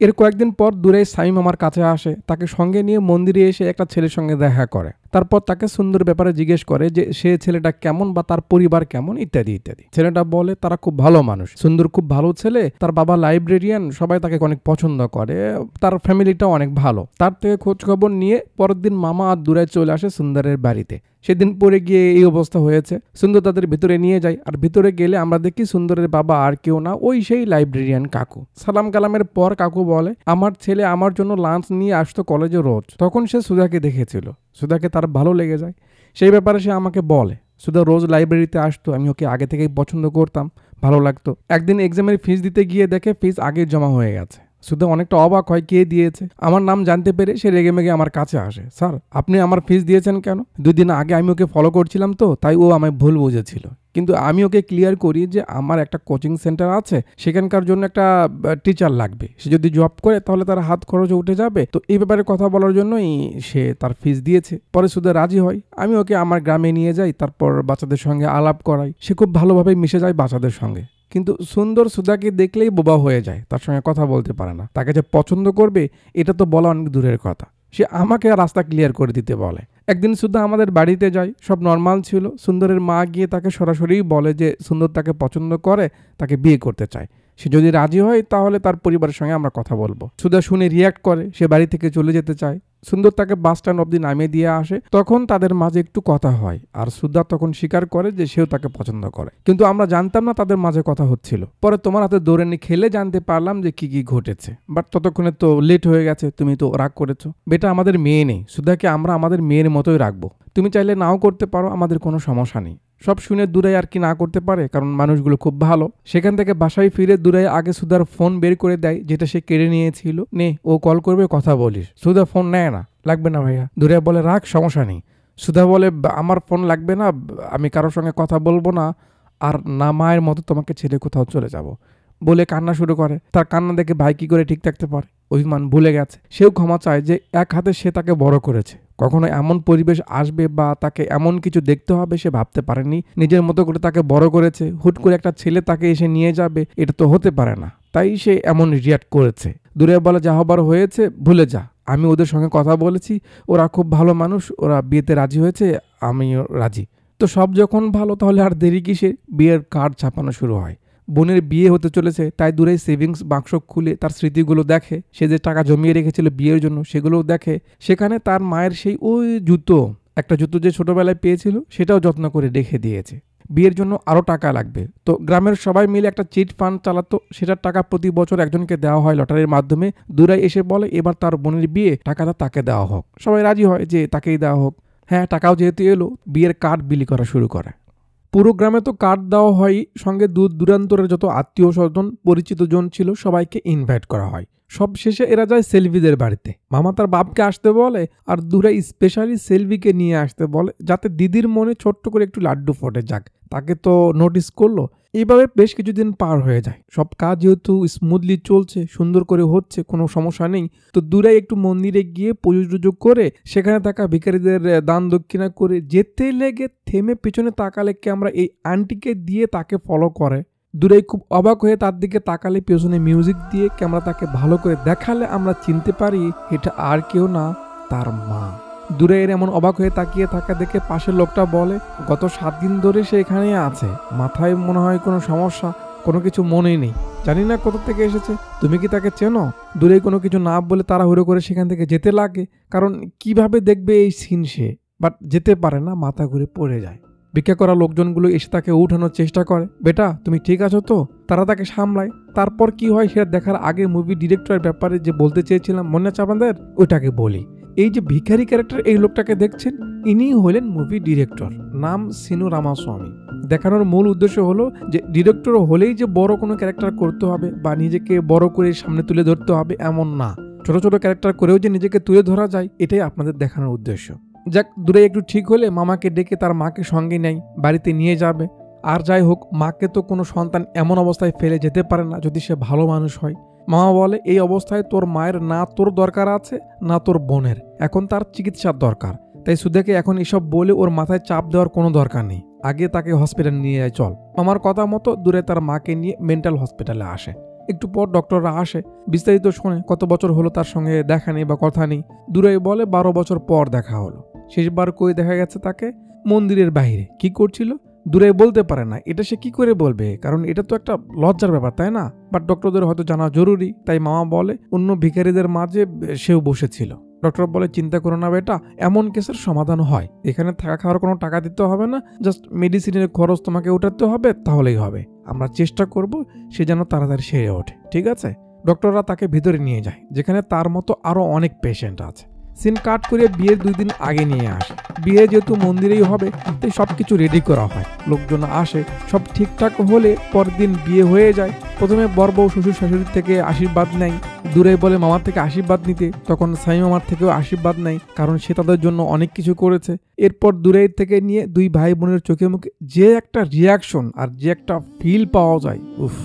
এর কয়েকদিন পর দূরে স্বামী মামার কাছে আসে, তাকে সঙ্গে নিয়ে মন্দিরে এসে একটা ছেলের সঙ্গে দেখা করে। তারপর তাকে সুন্দর ব্যাপারে জিজ্ঞেস করে যে সে ছেলেটা কেমন বা তার পরিবার কেমন, ইত্যাদি ইত্যাদি। ছেলেটা বলে তারা খুব ভালো মানুষ, সুন্দর খুব ভালো ছেলে, তার বাবা লাইব্রেরিয়ান, সবাই তাকে অনেক পছন্দ করে, তার ফ্যামিলিটাও অনেক ভালো। তার থেকে খোঁজ খবর নিয়ে পরের দিন মামা আর দূরে চলে আসে সুন্দরের বাড়িতে। সেদিন পরে গিয়ে এই অবস্থা হয়েছে। সুন্দর তাদের ভিতরে নিয়ে যায়, আর ভিতরে গেলে আমরা দেখি সুন্দরের বাবা আর কেউ না, ওই সেই লাইব্রেরিয়ান কাকু। সালাম কালামের পর কাকু বলে, আমার ছেলে আমার জন্য লাঞ্চ নিয়ে আসতো কলেজে রোজ। তখন সে সুধাকে দেখেছিল, সুধাকে তার ভালো লেগে যায়। সেই ব্যাপারে সে আমাকে বলে। সুধা রোজ লাইব্রেরিতে আসতো, আমি ওকে আগে থেকেই পছন্দ করতাম, ভালো লাগতো। একদিন এক্সামের ফিস দিতে গিয়ে দেখে ফিস আগে জমা হয়ে গেছে। সুধা অনেকটা অবাক হয়, কে দিয়েছে। আমার নাম জানতে পেরে সে রেগে মেগে আমার কাছে আসে, স্যার আপনি আমার ফিস দিয়েছেন কেন? 2 দিন আগে আমি ওকে ফলো করছিলাম তো, তাই ও আমায় ভুল বুঝেছিল। কিন্তু আমি ওকে ক্লিয়ার করি যে আমার একটা কোচিং সেন্টার আছে, সেখানকার জন্য একটা টিচার লাগবে, সে যদি জব করে তাহলে তার হাত খরচ উঠে যাবে, তো এই ব্যাপারে কথা বলার জন্যই সে তার ফিস দিয়েছে। পরে সুধা রাজি হয়, আমি ওকে আমার গ্রামে নিয়ে যাই, তারপর বাচ্চাদের সঙ্গে আলাপ করাই, সে খুব ভালোভাবে মিশে যায় বাচ্চাদের সঙ্গে। কিন্তু সুন্দর সুধাকে দেখলেই বোবা হয়ে যায়, তার সঙ্গে কথা বলতে পারে না। তাকে যে পছন্দ করবে এটা তো বলা অনেক দূরের কথা, সে আমাকে রাস্তা ক্লিয়ার করে দিতে বলে। একদিন সুধা আমাদের বাড়িতে যায়, সব নর্মাল ছিল। সুন্দরের মা গিয়ে তাকে সরাসরি বলে যে সুন্দর তাকে পছন্দ করে, তাকে বিয়ে করতে চায়। সে যদি রাজি হয় তাহলে তার পরিবারের সঙ্গে আমরা কথা বলবো। সুধা শুনে রিয়াক্ট করে, সে বাড়ি থেকে চলে যেতে চায়। সুন্দর তাকে বাস স্ট্যান্ড অব্দি নামিয়ে দিয়ে আসে, তখন তাদের মাঝে একটু কথা হয়, আর সুধা তখন স্বীকার করে যে সেও তাকে পছন্দ করে। কিন্তু আমরা জানতাম না তাদের মাঝে কথা হচ্ছিল। পরে তোমার হাতে দৌড়ানি খেলে জানতে পারলাম যে কি কি ঘটেছে, বাট ততক্ষণে তো লেট হয়ে গেছে, তুমি তো রাগ করেছো। বেটা আমাদের মেয়ে নেই, সুধাকে আমরা আমাদের মেয়ের মতোই রাখবো, তুমি চাইলে নাও করতে পারো, আমাদের কোনো সমস্যা নেই। সব শুনে দুরাই আর কি না করতে পারে, কারণ মানুষগুলো খুব ভালো। সেখান থেকে বাসায় ফিরে দুরাই আগে সুধার ফোন বের করে দেয়, যেটা সে কেড়ে নিয়েছিল। নে, ও কল করবে, কথা বলিস। সুধা ফোন নেয় না, লাগবে না ভাইয়া। দুরাই বলে রাখ, সমস্যা নেই। সুধা বলে আমার ফোন লাগবে না, আমি কারোর সঙ্গে কথা বলবো না, আর না মায়ের মতো তোমাকে ছেড়ে কোথাও চলে যাব বলে কান্না শুরু করে। তার কান্না দেখে ভাই কি করে ঠিক থাকতে পারে, অভিমান ভুলে গেছে। সেও ক্ষমা চায় যে এক হাতে সে তাকে বড় করেছে, কখনো এমন পরিবেশ আসবে বা তাকে এমন কিছু দেখতে হবে সে ভাবতে পারেনি। নিজের মতো করে তাকে বড় করেছে, হুট করে একটা ছেলে তাকে এসে নিয়ে যাবে, এটা তো হতে পারে না, তাই সে এমন রিয়াক্ট করেছে। দূরে বলে যা হবার হয়েছে ভুলে যা, আমি ওদের সঙ্গে কথা বলেছি, ওরা খুব ভালো মানুষ, ওরা বিয়েতে রাজি হয়েছে, আমিও রাজি। তো সব যখন ভালো, তাহলে আর দেরি কিসে? বিয়ের কার্ড ছাপানো শুরু হয়। বোনের বিয়ে হতে চলেছে, তাই দূরে সেভিংস বাক্স খুলে তার স্মৃতিগুলো দেখে, সে যে টাকা জমিয়ে রেখেছিল বিয়ের জন্য সেগুলোও দেখে। সেখানে তার মায়ের সেই ওই জুতো, একটা জুতো যে ছোটবেলায় পেয়েছিল, সেটাও যত্ন করে রেখে দিয়েছে। বিয়ের জন্য আরও টাকা লাগবে, তো গ্রামের সবাই মিলে একটা চিট ফান্ড চালাতো, সেটার টাকা প্রতি বছর একজনকে দেওয়া হয় লটারির মাধ্যমে। দুরাই এসে বলে এবার তার বোনের বিয়ে, টাকাটা তাকে দেওয়া হোক। সবাই রাজি হয় যে তাকেই দেওয়া হোক। হ্যাঁ, টাকাও যেহেতু এলো, বিয়ের কার্ড বিলি করা শুরু করে। পুরো গ্রামে তো কার্ড দেওয়া হয়, সঙ্গে দূর দূরান্তরের যত আত্মীয় স্বজন পরিচিত জন ছিল সবাইকে ইনভাইট করা হয়। সব শেষে এরা যায় সেলভিদের বাড়িতে। মামা তার বাপকে আসতে বলে, আর দূরে স্পেশালি সেলভিকে নিয়ে আসতে বলে, যাতে দিদির মনে ছোট্ট করে একটু লাড্ডু ফোটে যাক। তাকে তো নোটিস করলো। এইভাবে বেশ কিছুদিন পার হয়ে যায়। সব কাজ যেহেতু স্মুথলি চলছে, সুন্দর করে হচ্ছে, কোনো সমস্যা নেই, তো দূরে একটু মন্দিরে গিয়ে পুজো টুজো করে সেখানে থাকা ভিখারিদের দান দক্ষিণা করে যেতে লেগে থেমে পেছনে তাকালে আমরা এই আন্টিকে দিয়ে তাকে ফলো করে। দূরে খুব অবাক হয়ে তার দিকে তাকালে পেছনে মিউজিক দিয়ে ক্যামেরা তাকে ভালো করে দেখালে আমরা চিনতে পারি এটা আর কেউ না, তার মা। দূরে এর এমন অবাক হয়ে তাকিয়ে থাকা দেখে পাশের লোকটা বলে, গত 7 দিন ধরে সে এখানেই আছে, মাথায় মনে হয় কোনো সমস্যা, কোনো কিছু মনেই নেই, জানি না কোথা থেকে এসেছে, তুমি কি তাকে চেনো? দূরে কোনো কিছু না বলে তাড়াহুড়ো করে সেখান থেকে যেতে লাগে, কারণ কিভাবে দেখবে এই সিন সে, বাট যেতে পারে না, মাথা ঘুরে পড়ে যায়। ভিক্ষা করা লোকজনগুলো এসে তাকে উঠানোর চেষ্টা করে, বেটা তুমি ঠিক আছো তো? তারা তাকে সামলায়। তারপর কি হয় সেটা দেখার আগে মুভি ডিরেক্টরের ব্যাপারে যে বলতে চেয়েছিলাম মনে আছে আপনাদের, ওইটাকে বলি। এই যে ভিখারি ক্যারেক্টার, এই লোকটাকে দেখছেন, ইনি হলেন মুভি ডিরেক্টর, নাম সিনু রামাস্বামী। দেখানোর মূল উদ্দেশ্য হলো যে ডিরেক্টর হলেই যে বড় কোনো ক্যারেক্টার করতে হবে বা নিজেকে বড় করে সামনে তুলে ধরতে হবে এমন না, ছোট ছোট ক্যারেক্টার করেও যে নিজেকে তুলে ধরা যায়, এটাই আপনাদের দেখানোর উদ্দেশ্য। যাক, দূরে একটু ঠিক হলে মামাকে ডেকে তার মাকে সঙ্গে নেয়, বাড়িতে নিয়ে যাবে। আর যাই হোক, মাকে তো কোনো সন্তান এমন অবস্থায় ফেলে যেতে পারে না যদি সে ভালো মানুষ হয়। মামা বলে, এই অবস্থায় তোর মায়ের না তোর দরকার আছে না তোর বোনের, এখন তার চিকিৎসার দরকার, তাই সুধাকে এখন এসব বলে ওর মাথায় চাপ দেওয়ার কোনো দরকার নেই, আগে তাকে হসপিটাল নিয়ে যায় চল। মামার কথা মতো দূরে তার মাকে নিয়ে মেন্টাল হসপিটালে আসে। একটু পর ডক্টররা আসে, বিস্তারিত শোনে কত বছর হলো তার সঙ্গে দেখা নেই বা কথা নেই। দূরে বলে 12 বছর পর দেখা হলো। শেষবার কই দেখা গেছে তাকে? মন্দিরের বাইরে। কি করছিল? দূরে বলতে পারে না, এটা সে কি করে বলবে, কারণ এটা তো একটা লজ্জার ব্যাপার, তাই না? বাট ডক্টরদের হয়তো জানা জরুরি, তাই মামা বলে অন্য ভিখারিদের মাঝে সেও বসেছিল। ডক্টর বলে, চিন্তা করো না বেটা, এমন কেসের সমাধান হয়, এখানে থাকা খাওয়ার কোনো টাকা দিতে হবে না, জাস্ট মেডিসিনের খরচ তোমাকে উঠাতে হবে, তাহলেই হবে। আমরা চেষ্টা করব সে যেন তাড়াতাড়ি সেরে ওঠে, ঠিক আছে? ডক্টররা তাকে ভিতরে নিয়ে যায়, যেখানে তার মতো আরো অনেক পেশেন্ট আছে। সিন কাট করে বিয়ের 2 দিন আগে নিয়ে আসে। বিয়ে যেহেতু মন্দিরেই হবে তাই সবকিছু রেডি করা হয়, লোকজন আসে, সব ঠিকঠাক হলে পরের দিন বিয়ে হয়ে যায়। প্রথমে বর বউ শ্বশুর শাশুড়ির থেকে আশীর্বাদ নেয়, দূরে বলে মামার থেকে আশীর্বাদ নিতে, তখন স্বামী মামার থেকেও আশীর্বাদ নেয়, কারণ সে তাদের জন্য অনেক কিছু করেছে। এরপর দূরে থেকে নিয়ে 2 ভাই বোনের চোখে মুখে যে একটা রিয়াকশন আর যে একটা ফিল পাওয়া যায়, উফ,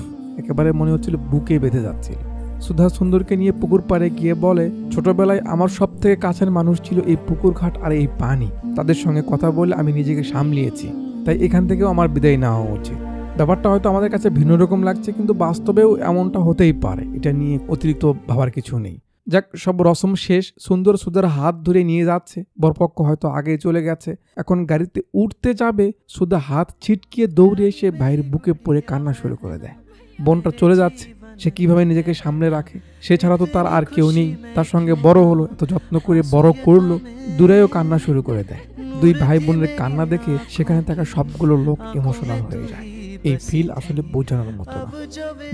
একেবারে মনে হচ্ছিল বুকে বেঁধে যাচ্ছিল। সুধা সুন্দরকে নিয়ে পুকুর পাড়ে গিয়ে বলে, ছোটবেলায় আমার সব থেকে কাছের মানুষ ছিল এই পুকুর ঘাট আর এই পানি, তাদের সঙ্গে কথা বলে আমি নিজেকে সামলিয়েছি, তাই এখান থেকেও আমার বিদায় নেওয়া উচিত। ব্যাপারটা হয়তো আমাদের কাছে ভিন্ন রকম লাগছে, কিন্তু বাস্তবেও এমনটা হতেই পারে, এটা নিয়ে অতিরিক্ত ভাবার কিছু নেই। যাক, সব রসম শেষ, সুন্দর সুধার হাত ধরে নিয়ে যাচ্ছে, বরপক্ষ হয়তো আগে চলে গেছে, এখন গাড়িতে উঠতে যাবে, সুধা হাত ছিটকিয়ে দৌড়ে এসে ভাইয়ের বুকে পড়ে কান্না শুরু করে দেয়। বোনটা চলে যাচ্ছে, সে কিভাবে নিজেকে সামনে রাখে, সে ছাড়া তো তার আর কেউ নেই, তার সঙ্গে বড় হলো, এত যত্ন করে বড় করলো, দূরেও কান্না শুরু করে দেয়। 2 ভাই বোনের কান্না দেখে সেখানে থাকা সবগুলো লোক ইমোশনাল হয়ে যায়। এই ফিল আসলে বোঝানোর মতো না।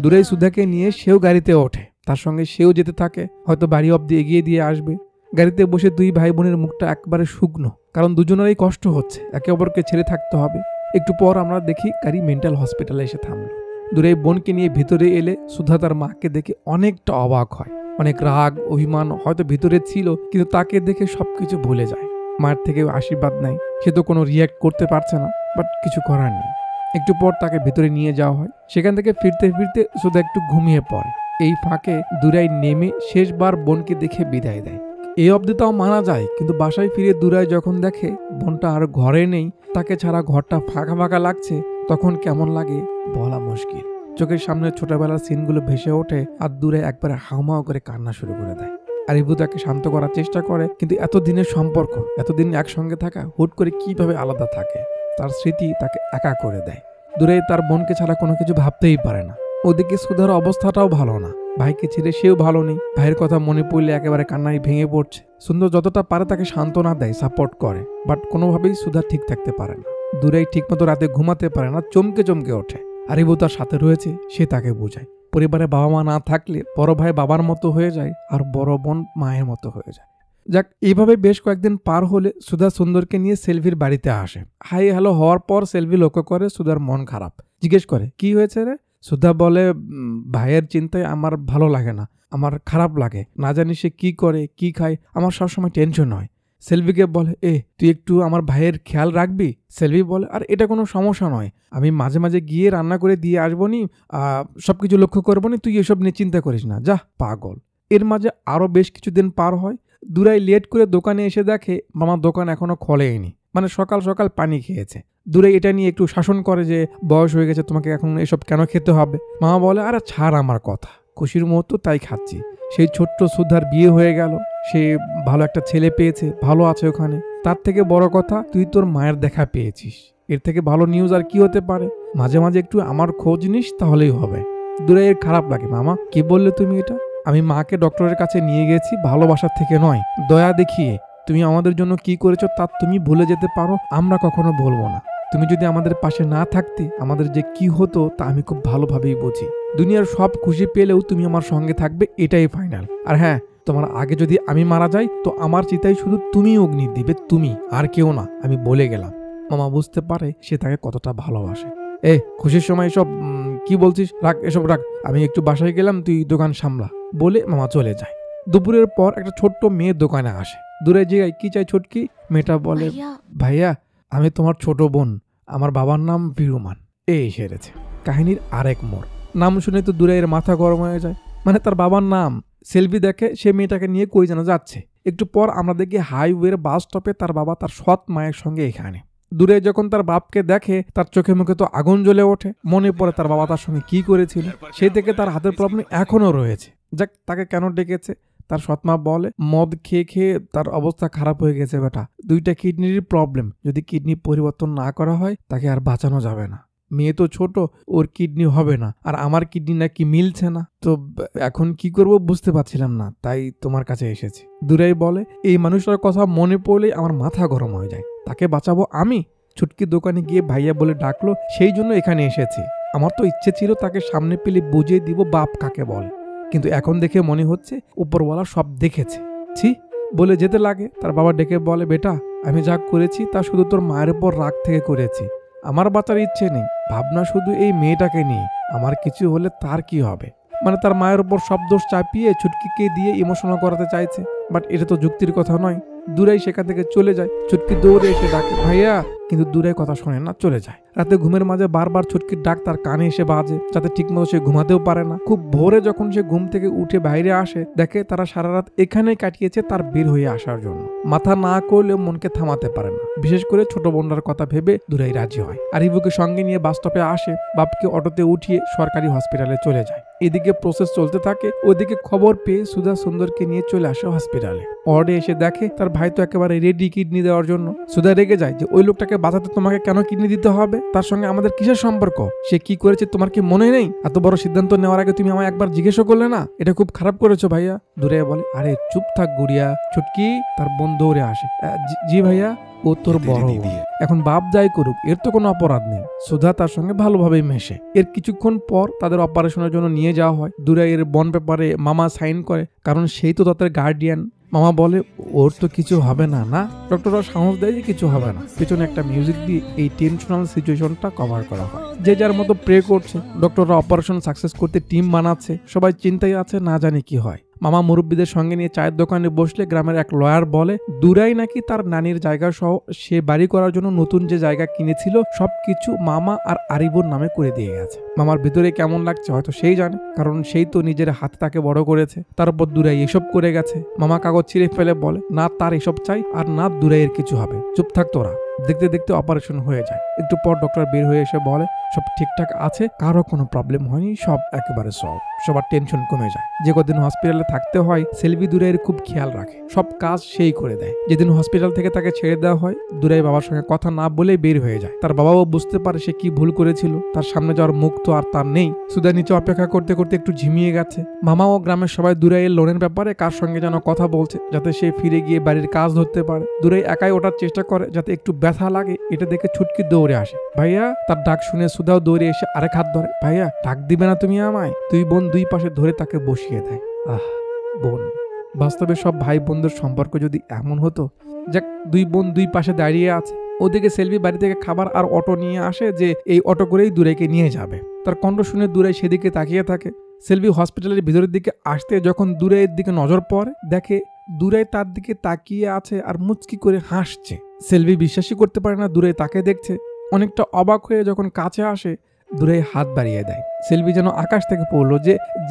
দূরে সুধাকে নিয়ে সেও গাড়িতে ওঠে, তার সঙ্গে সেও যেতে থাকে, হয়তো বাড়ি অব্দি এগিয়ে দিয়ে আসবে। গাড়িতে বসে 2 ভাই বোনের মুখটা একবারে শুকনো, কারণ দুজনেরই কষ্ট হচ্ছে, একে অপরকে ছেড়ে থাকতে হবে। একটু পর আমরা দেখি গাড়ি মেন্টাল হসপিটালে এসে থামলো। দূরে বোনকে নিয়ে ভিতরে এলে সুধা তার মাকে দেখে অনেকটা অবাক হয়, অনেক রাগ অভিমান হয়তো ভিতরে ছিল, কিন্তু তাকে দেখে সবকিছু ভুলে যায়। মায়ের থেকেও আশীর্বাদ নাই, সে তো কোনো রিয়াক্ট করতে পারছে না, বাট কিছু করার নেই। একটু পর তাকে ভিতরে নিয়ে যাওয়া হয়, সেখান থেকে ফিরতে ফিরতে সুধা একটু ঘুমিয়ে পড়ে। এই ফাঁকে দুরাই নেমে শেষবার বোনকে দেখে বিদায় দেয়। এই অবধি তাও মানা যায়, কিন্তু বাসায় ফিরে দুরাই যখন দেখে বোনটা আর ঘরে নেই, তাকে ছাড়া ঘরটা ফাঁকা ফাঁকা লাগছে, তখন কেমন লাগে বলা মুশকিল। চোখের সামনে ছোটবেলার সিনগুলো ভেসে ওঠে আর দূরে একবারে হাউমাউ করে কান্না শুরু করে দেয়। আর ইবু তাকে শান্ত করার চেষ্টা করে, কিন্তু এতদিনের সম্পর্ক, এতদিন একসঙ্গে থাকা হুট করে কিভাবে আলাদা থাকে, তার স্মৃতি তাকে একা করে দেয়। দূরে তার বোনকে ছাড়া কোনো কিছু ভাবতেই পারে না। ওদিকে সুধার অবস্থাটাও ভালো না, ভাইকে ছেড়ে সেও ভালো নেই, ভাইয়ের কথা মনে পড়লে একেবারে কান্নায় ভেঙে পড়ছে। সুন্দর যতটা পারে তাকে সান্ত্বনা দেয়, সাপোর্ট করে, বাট কোনোভাবেই সুধা ঠিক থাকতে পারে না। দূরেই ঠিকমতো রাতে ঘুমাতে পারে না, চমকে চমকে ওঠে। আর ইবু তার সাথে রয়েছে, সে তাকে বোঝায়। পরিবারে বাবা মা না থাকলে বড় ভাই বাবার মতো হয়ে যায় আর বড় বোন মায়ের মতো হয়ে যায়। যাক, এইভাবে বেশ কয়েকদিন পার হলে সুধা সুন্দরকে নিয়ে সেলভির বাড়িতে আসে। হাই হ্যালো হওয়ার পর সেলভি লক্ষ্য করে সুধার মন খারাপ, জিজ্ঞেস করে কি হয়েছে রে। সুধা বলে, ভাইয়ের চিন্তায় আমার ভালো লাগে না, আমার খারাপ লাগে, না জানি সে কি করে কি খায়, আমার সবসময় টেনশন হয়। সেলভিকে বলে, তুই একটু আমার ভাইয়ের খেয়াল রাখবি। সেলভি বলে, আর এটা কোনো সমস্যা নয়, আমি মাঝে মাঝে গিয়ে রান্না করে দিয়ে আসবো নি, সবকিছু লক্ষ্য করবো নি, তুই এসব নিয়ে চিন্তা করিস না, যা পাগল। এর মাঝে আরো বেশ কিছুদিন পার হয়। দুরাই লেট করে দোকানে এসে দেখে মামার দোকান এখনো খোলেনি, মানে সকাল সকাল পানি খেয়েছে। দূরে এটা নিয়ে একটু শাসন করে যে বয়স হয়ে গেছে, তোমাকে এখন এসব কেন খেতে হবে। মামা বলে, আরে ছাড় আমার কথা, খুশির মুহূর্ত তাই খাচ্ছি। সেই ছোট্ট সুধার বিয়ে হয়ে গেল, সে ভালো একটা ছেলে পেয়েছে, ভালো আছে ওখানে। তার থেকে বড় কথা, তুই তোর মায়ের দেখা পেয়েছিস, এর থেকে ভালো নিউজ আর কি হতে পারে। মাঝে মাঝে একটু আমার খোঁজ নিস, তাহলেই হবে। দূরে এর খারাপ লাগে। মামা, কি বললে তুমি এটা? আমি মাকে ডক্টরের কাছে নিয়ে গেছি ভালোবাসার থেকে নয়, দয়া দেখিয়ে। তুমি আমাদের জন্য কি করেছো তা তুমি ভুলে যেতে পারো, আমরা কখনো বলবো না। তুমি যদি আমাদের পাশে না থাকতে আমাদের যে কি হতো তা আমি খুব ভালোভাবেই বুঝি। দুনিয়ার সব খুশি পেলেও তুমি আমার সঙ্গে থাকবে, এটাই ফাইনাল। আর হ্যাঁ, তোমার আগে যদি আমি মারা যাই তো আমার চিতায় শুধু তুমি অগ্নি দিবে, তুমি, আর কেউ না, আমি বলে গেলাম। মামা বুঝতে পারে সে তাকে কতটা ভালোবাসে। খুশির সময় এসব কি বলছিস, রাখ এসব রাখ, আমি একটু বাসায় গেলাম, তুই দোকান সামলা, বলে মামা চলে যায়। দুপুরের পর একটা ছোট্ট মেয়ে দোকানে আসে। দূরে যে কি চাই ছুটকি, মেয়েটা বলে, ভাইয়া আমি তোমার ছোট বোন, আমার বাবার নাম বীরুমান। সেরেছে কাহিনীর আরেক মোড়। নাম শুনে তো দূরে এর মাথা গরম হয়ে যায়, মানে তার বাবার নাম। সেলফি দেখে সে মেয়েটাকে নিয়ে কই যেন যাচ্ছে। একটু পর আমরা দেখি হাইওয়ের বাস স্টপে তার বাবা তার সৎ মায়ের সঙ্গে এখানে। দূরে যখন তার বাপকে দেখে তার চোখে মুখে তো আগুন জ্বলে ওঠে, মনে পড়ে তার বাবা তার সঙ্গে কি করেছিল। সেই থেকে তার হাতের প্রবলেম এখনো রয়েছে। যাক, তাকে কেন ডেকেছে, তার সৎমা বলে, মদ খেয়ে খেয়ে তার অবস্থা খারাপ হয়ে গেছে বেটা, 2টা কিডনির প্রবলেম, যদি কিডনি পরিবর্তন না করা হয় তাকে আর বাঁচানো যাবে না। মেয়ে তো ছোট, ওর কিডনি হবে না, আর আমার কিডনি নাকি মিলছে না, তো এখন কি করব বুঝতে পারছিলাম না, তাই তোমার কাছে এসেছি। দূরেই বলে, এই মানুষটার কথা মনে পড়লেই আমার মাথা গরম হয়ে যায়, তাকে বাঁচাবো আমি। ছুটকি দোকানে গিয়ে ভাইয়া বলে ডাকলো, সেই জন্য এখানে এসেছি। আমার তো ইচ্ছে ছিল তাকে সামনে পেলে বুঝিয়ে দিব বাপ কাকে বলে, কিন্তু এখন দেখে মনে হচ্ছে উপরওয়ালা সব দেখেছে। ছি, বলে যেতে লাগে। তার বাবা ডেকে বলে, বেটা আমি যা করেছি তা শুধু তোর মায়ের উপর রাগ থেকে করেছি, আমার বাঁচার ইচ্ছে নেই, ভাবনা শুধু এই মেয়েটাকে নিয়ে, আমার কিছু হলে তার কি হবে। মানে তার মায়ের উপর সব দোষ চাপিয়ে ছুটকিকে দিয়ে ইমোশনাল করাতে চাইছে। বাট এটা তো যুক্তির কথা নয়। দুরাই সেখান থেকে চলে যায়। ছুটকি দৌড়ে এসে ডাকে, ভাইয়া, কিন্তু দুরাই কথা শোনে না, চলে যায়। রাতে ঘুমের মাঝে বারবার ছুটকির ডাক তার কানে এসে বাজে, যাতে ঠিকমতো সে ঘুমাতেও পারে না। খুব ভোরে যখন সে ঘুম থেকে উঠে বাইরে আসে, দেখে তারা সারা রাত এখানেই কাটিয়েছে তার বের হয়ে আসার জন্য। মাথা না করলেও মনকে থামাতে পারে না। বিশেষ করে ছোট বোনটার কথা ভেবে দুরাই রাজি হয়। আরিবুকে সঙ্গে নিয়ে বাস স্টপে আসে, বাপকে অটোতে উঠিয়ে সরকারি হসপিটালে চলে যায়। এদিকে প্রসেস চলতে থাকে, ওদিকে খবর পেয়ে সুধা সুন্দরকে নিয়ে চলে আসে হসপিটালে। ওয়ার্ডে এসে দেখে তার ভাই তো একেবারে রেডি কিডনি দেওয়ার জন্য। সুধা রেগে যায় যে ওই লোকটাকে বাঁচাতে তোমাকে কেন কিডনি দিতে হবে, তার সঙ্গে আমাদের কিসের সম্পর্ক, সে কি করেছে তোমার কি মনে নেই? এত বড় সিদ্ধান্ত নেওয়ার আগে তুমি আমায় একবার জিজ্ঞেসও করলে না? এটা খুব খারাপ করেছো ভাইয়া। দূরে বলে, আরে চুপ থাক গুড়িয়া। ছুটকি তার বোন দৌড়ে আসে, জি ভাইয়া, ও তোর বড় বোন, এখন বাপ যাই করুক এর তো কোনো অপরাধ নেই। সুধা তার সঙ্গে ভালোভাবেই মেশে। এর কিছুক্ষণ পর তাদের অপারেশনের জন্য নিয়ে যাওয়া হয়। দূরে এর বন পেপারে মামা সাইন করে, কারণ সেই তো তাদের গার্ডিয়ান। মামা বলে, ওর তো কিছু হবে না। না, ডক্টররা সাহস দেয় যে কিছু হবে না। পেছনে একটা মিউজিক দিয়ে এই টেনশনাল সিচুয়েশনটা কভার করা হয়। যে যার মতো প্রে করছে। ডক্টররা অপারেশন সাকসেস করতে টিম বানাচ্ছে। সবাই চিন্তায় আছে, না জানি কি হয়। মামা মুরব্বীদের সঙ্গে নিয়ে চায়ের দোকানে বসলে গ্রামের এক লয়ার বলে, দুরাই নাকি তার নানির জায়গা সহ সে বাড়ি করার জন্য নতুন যে জায়গা কিনেছিল সবকিছু মামা আর আরিবুর নামে করে দিয়ে গেছে। মামার ভিতরে কেমন লাগছে হয়তো সেই জানে, কারণ সেই তো নিজের হাতে তাকে বড় করেছে। তার উপর দুরাই এসব করে গেছে। মামা কাগজ ছিঁড়ে ফেলে বলে, না তার এসব চাই আর না দুরাইয়ের কিছু হবে, চুপ থাক তোরা। দেখতে দেখতে অপারেশন হয়ে যায়। একটু পর ডক্টর বের হয়ে এসে বলে, সব ঠিকঠাক আছে, কারো কোনো প্রবলেম হয়নি, সব একেবারে সলভ। সবার টেনশন কমে যায়। যে কদিন হসপিটালে থাকতে হয় সেলভি দুরাইয়ের খুব খেয়াল রাখে, সব কাজ সেই করে দেয়। যেদিন হসপিটাল থেকে তাকে ছেড়ে দেওয়া হয়, দুরাই বাবার সঙ্গে কথা না বলেই বের হয়ে যায়। তার বাবাও বুঝতে পারে সে কি ভুল করেছিল। তার সামনে যাওয়ার মুখ তো আর তার নেই। সুধা নিচে অপেক্ষা করতে করতে একটু ঝিমিয়ে গেছে। মামা ও গ্রামের সবাই দুরাইয়ের লোনের ব্যাপারে কার সঙ্গে যেন কথা বলছে, যাতে সে ফিরে গিয়ে বাড়ির কাজ ধরতে পারে। দুরাই একাই ওঠার চেষ্টা করে যাতে একটু ব্যথা লাগে। এটা দেখে ছুটকি দৌড়ে আসে। ভাইয়া, তার ডাক শুনে সুধাও দৌড়ে এসে আরেক হাত ধরে, ভাইয়া ডাক দিবে না তুমি আমায়? দুই বোন দুই পাশে ধরে তাকে বসিয়ে দেয়। আহ বোন, বাস্তবে সব ভাই বোনদের সম্পর্ক যদি এমন হতো। যাক, দুই বোন দুই পাশে দাঁড়িয়ে আছে। ওদিকে সেলভি বাড়ি থেকে খাবার আর অটো নিয়ে আসে যে এই অটো করেই দুরাইকে নিয়ে যাবে। তার কণ্ঠ শুনে দুরাই সেদিকে তাকিয়ে থাকে। সেলভি হসপিটালের ভিতরের দিকে আসতে যখন দুরাইয়ের দিকে নজর পড়ে, দেখে দুরাই তার দিকে তাকিয়ে আছে আর মুচকি করে হাসছে। সেলভি বিশ্বাসই করতে পারে না দুরাই তাকে দেখছে। অনেকটা অবাক হয়ে যখন কাছে আসে, দুরাই হাত বাড়িয়ে দেয়। সেলভি যেন আকাশ থেকে পড়লো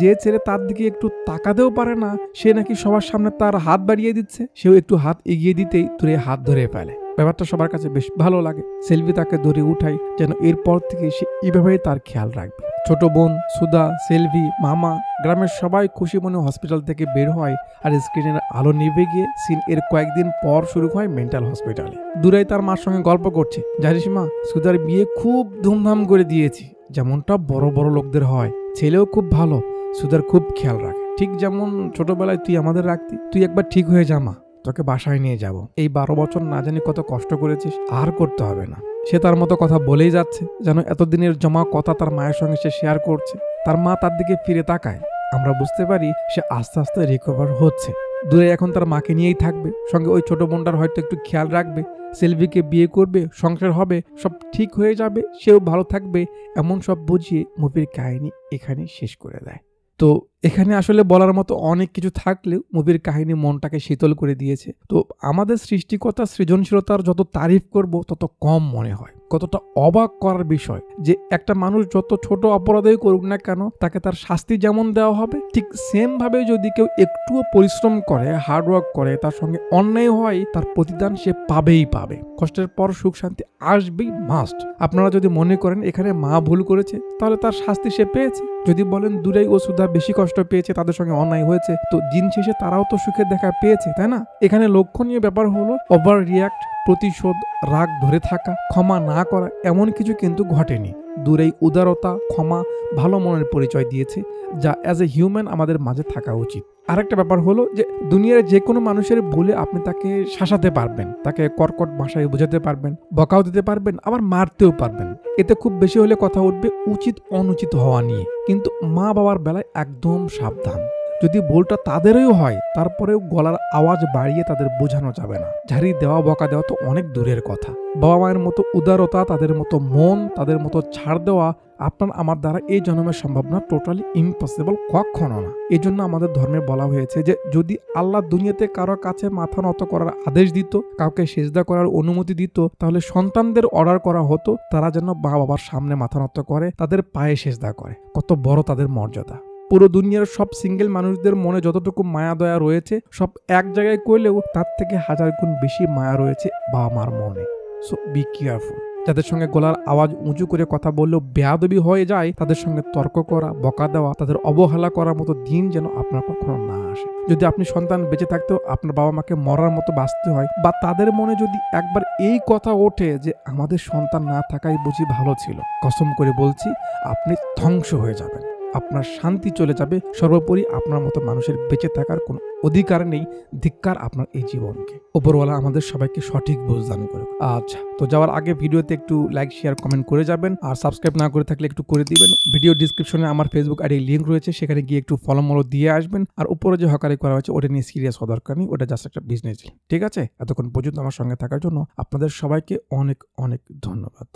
যে ছেলে তার দিকে একটু তাকাতেও পারে না, সে নাকি সবার সামনে তার হাত বাড়িয়ে দিচ্ছে। সেও একটু হাত এগিয়ে দিতেই দুরাই হাত ধরে ফেলে। ব্যাপারটা সবার কাছে বেশ ভালো লাগে। সেলভি তাকে ধরে উঠাই, যেন এরপর থেকে সে এইভাবেই তার খেয়াল রাখবে। ছোট বোন, সুধা, সেলভি, মামা, গ্রামের সবাই খুশি মনে হসপিটাল থেকে বের হয়। আর স্ক্রিনের আলো নিভে গিয়ে সিন এর কয়েকদিন পর শুরু হয় মেন্টাল হসপিটালে। দুরাই তার মার সঙ্গে গল্প করছে, জানিস মা, সুধার বিয়ে খুব ধুমধাম করে দিয়েছি, যেমনটা বড় বড় লোকদের হয়। ছেলেও খুব ভালো, সুধার খুব খেয়াল রাখে, ঠিক যেমন ছোটবেলায় তুই আমাদের রাখতি। তুই একবার ঠিক হয়ে যা মা, তোকে বাসায় নিয়ে যাব। এই 12 বছর না জানি কত কষ্ট করেছিস, আর করতে হবে না। সে তার মতো কথা বলেই যাচ্ছে, যেন এতদিনের জমা কথা তার মায়ের সঙ্গে সে শেয়ার করছে। তার মা তার দিকে ফিরে তাকায়। আমরা বুঝতে পারি সে আস্তে আস্তে রিকভার হচ্ছে। দূরে এখন তার মাকে নিয়েই থাকবে, সঙ্গে ওই ছোট বোনটার হয়তো একটু খেয়াল রাখবে। সেলভিকে বিয়ে করবে, সংসার হবে, সব ঠিক হয়ে যাবে, সেও ভালো থাকবে, এমন সব বুঝিয়ে মুভির কাহিনী এখানে শেষ করে দেয়। তো এখানে আসলে বলার মতো অনেক কিছু থাকলেও মুভির কাহিনী মনটাকে শীতল করে দিয়েছে। তো আমাদের সৃষ্টিকর্তা সৃজনশীলতার যত তারিফ করব তত কম মনে হয়। কতটা অবাক করার বিষয় যে একটা মানুষ যত ছোট অপরাধই করুক না কেন, তাকে তার শাস্তি যেমন দেওয়া হবে, ঠিক সেম ভাবে যদি কেউ একটুও পরিশ্রম করে, হার্ডওয়ার্ক করে, তার সঙ্গে অন্যায় হয়, তার প্রতিদান সে পাবেই পাবে। কষ্টের পর সুখ শান্তি আসবেই, মাস্ট। আপনারা যদি মনে করেন এখানে মা ভুল করেছে, তাহলে তার শাস্তি সে পেয়েছে। যদি বলেন দুরাই ও সুধা বেশি কষ্ট পেয়েছে, তাদের সঙ্গে অন্যায় হয়েছে, তো দিন শেষে তারাও তো সুখের দেখা পেয়েছে, তাই না? এখানে লক্ষণীয় ব্যাপার হলো ওভার রিয়াক্ট, প্রতিশোধ, রাগ ধরে থাকা, ক্ষমা না করা, এমন কিছু কিন্তু ঘটেনি। দূরেই উদারতা, ক্ষমা, ভালো মনের পরিচয় দিয়েছে, যা অ্যাজ এ হিউম্যান আমাদের মাঝে থাকা উচিত। আরেকটা ব্যাপার হলো যে দুনিয়ার যে কোনো মানুষের ভুলে আপনি তাকে শাসাতে পারবেন, তাকে কর্কট ভাষায় বোঝাতে পারবেন, বকাও দিতে পারবেন, আবার মারতেও পারবেন। এতে খুব বেশি হলে কথা উঠবে উচিত অনুচিত হওয়া নিয়ে। কিন্তু মা বাবার বেলায় একদম সাবধান। যদি ভুলটা তাদেরই হয় তারপরেও গলার আওয়াজ বাড়িয়ে তাদের বোঝানো যাবে না। ঝাড়ি দেওয়া বকা দেওয়া তো অনেক দূরের কথা। বাবা মায়ের মতো উদারতা, তাদের মতো মন, তাদের মতো ছাড় দেওয়া আপনার আমার দ্বারা এই জন্মে সম্ভব না, টোটালি ইম্পসিবল, কখনো না। এই জন্য আমাদের ধর্মে বলা হয়েছে যে যদি আল্লাহ দুনিয়াতে কারোর কাছে মাথা নত করার আদেশ দিত, কাউকে সেজদা করার অনুমতি দিত, তাহলে সন্তানদের অর্ডার করা হতো তারা যেন মা বাবার সামনে মাথা নত করে, তাদের পায়ে সেজদা করে। কত বড় তাদের মর্যাদা। পুরো দুনিয়ার সব সিঙ্গেল মানুষদের মনে যতটুকু মায়া দয়া রয়েছে সব এক জায়গায় করলেও তার থেকে 1000 গুণ বেশি মায়া রয়েছে বাবা মার মনে। So be careful. যাদের সঙ্গে গলার আওয়াজ উঁচু করে কথা বললেও বেয়াদবি হয়ে যায়, তাদের সঙ্গে তর্ক করা, বকা দেওয়া, তাদের অবহেলা করার মতো দিন যেন আপনার কখনো না আসে। যদি আপনি সন্তান বেঁচে থাকতেও আপনার বাবা মাকে মরার মতো বাঁচতে হয়, বা তাদের মনে যদি একবার এই কথা ওঠে যে আমাদের সন্তান না থাকাই বুঝি ভালো ছিল, কসম করে বলছি আপনি ধ্বংস হয়ে যাবেন, আপনার শান্তি চলে যাবে। সর্বোপরি আপনার মতো মানুষের বেঁচে থাকার কোনো অধিকার নেই। ধিক্কার আপনার এই জীবনকে। উপরওয়ালা আমাদের সবাইকে সঠিক বুঝ দান করুক। আচ্ছা, তো যাওয়ার আগে ভিডিওতে একটু লাইক, শেয়ার, কমেন্ট করে যাবেন, আর সাবস্ক্রাইব না করে থাকলে একটু করে দিবেন। ভিডিও ডিসক্রিপশনে আমার ফেসবুক আইডি লিঙ্ক রয়েছে, সেখানে গিয়ে একটু ফলো দিয়ে আসবেন। আর উপরে যে হকারি করা হয়েছে ওটা নিয়ে সিরিয়াস হওয়া দরকার নেই, ওটা জাস্ট একটা বিজনেস। ঠিক আছে, এতক্ষণ পর্যন্ত আমার সঙ্গে থাকার জন্য আপনাদের সবাইকে অনেক অনেক ধন্যবাদ।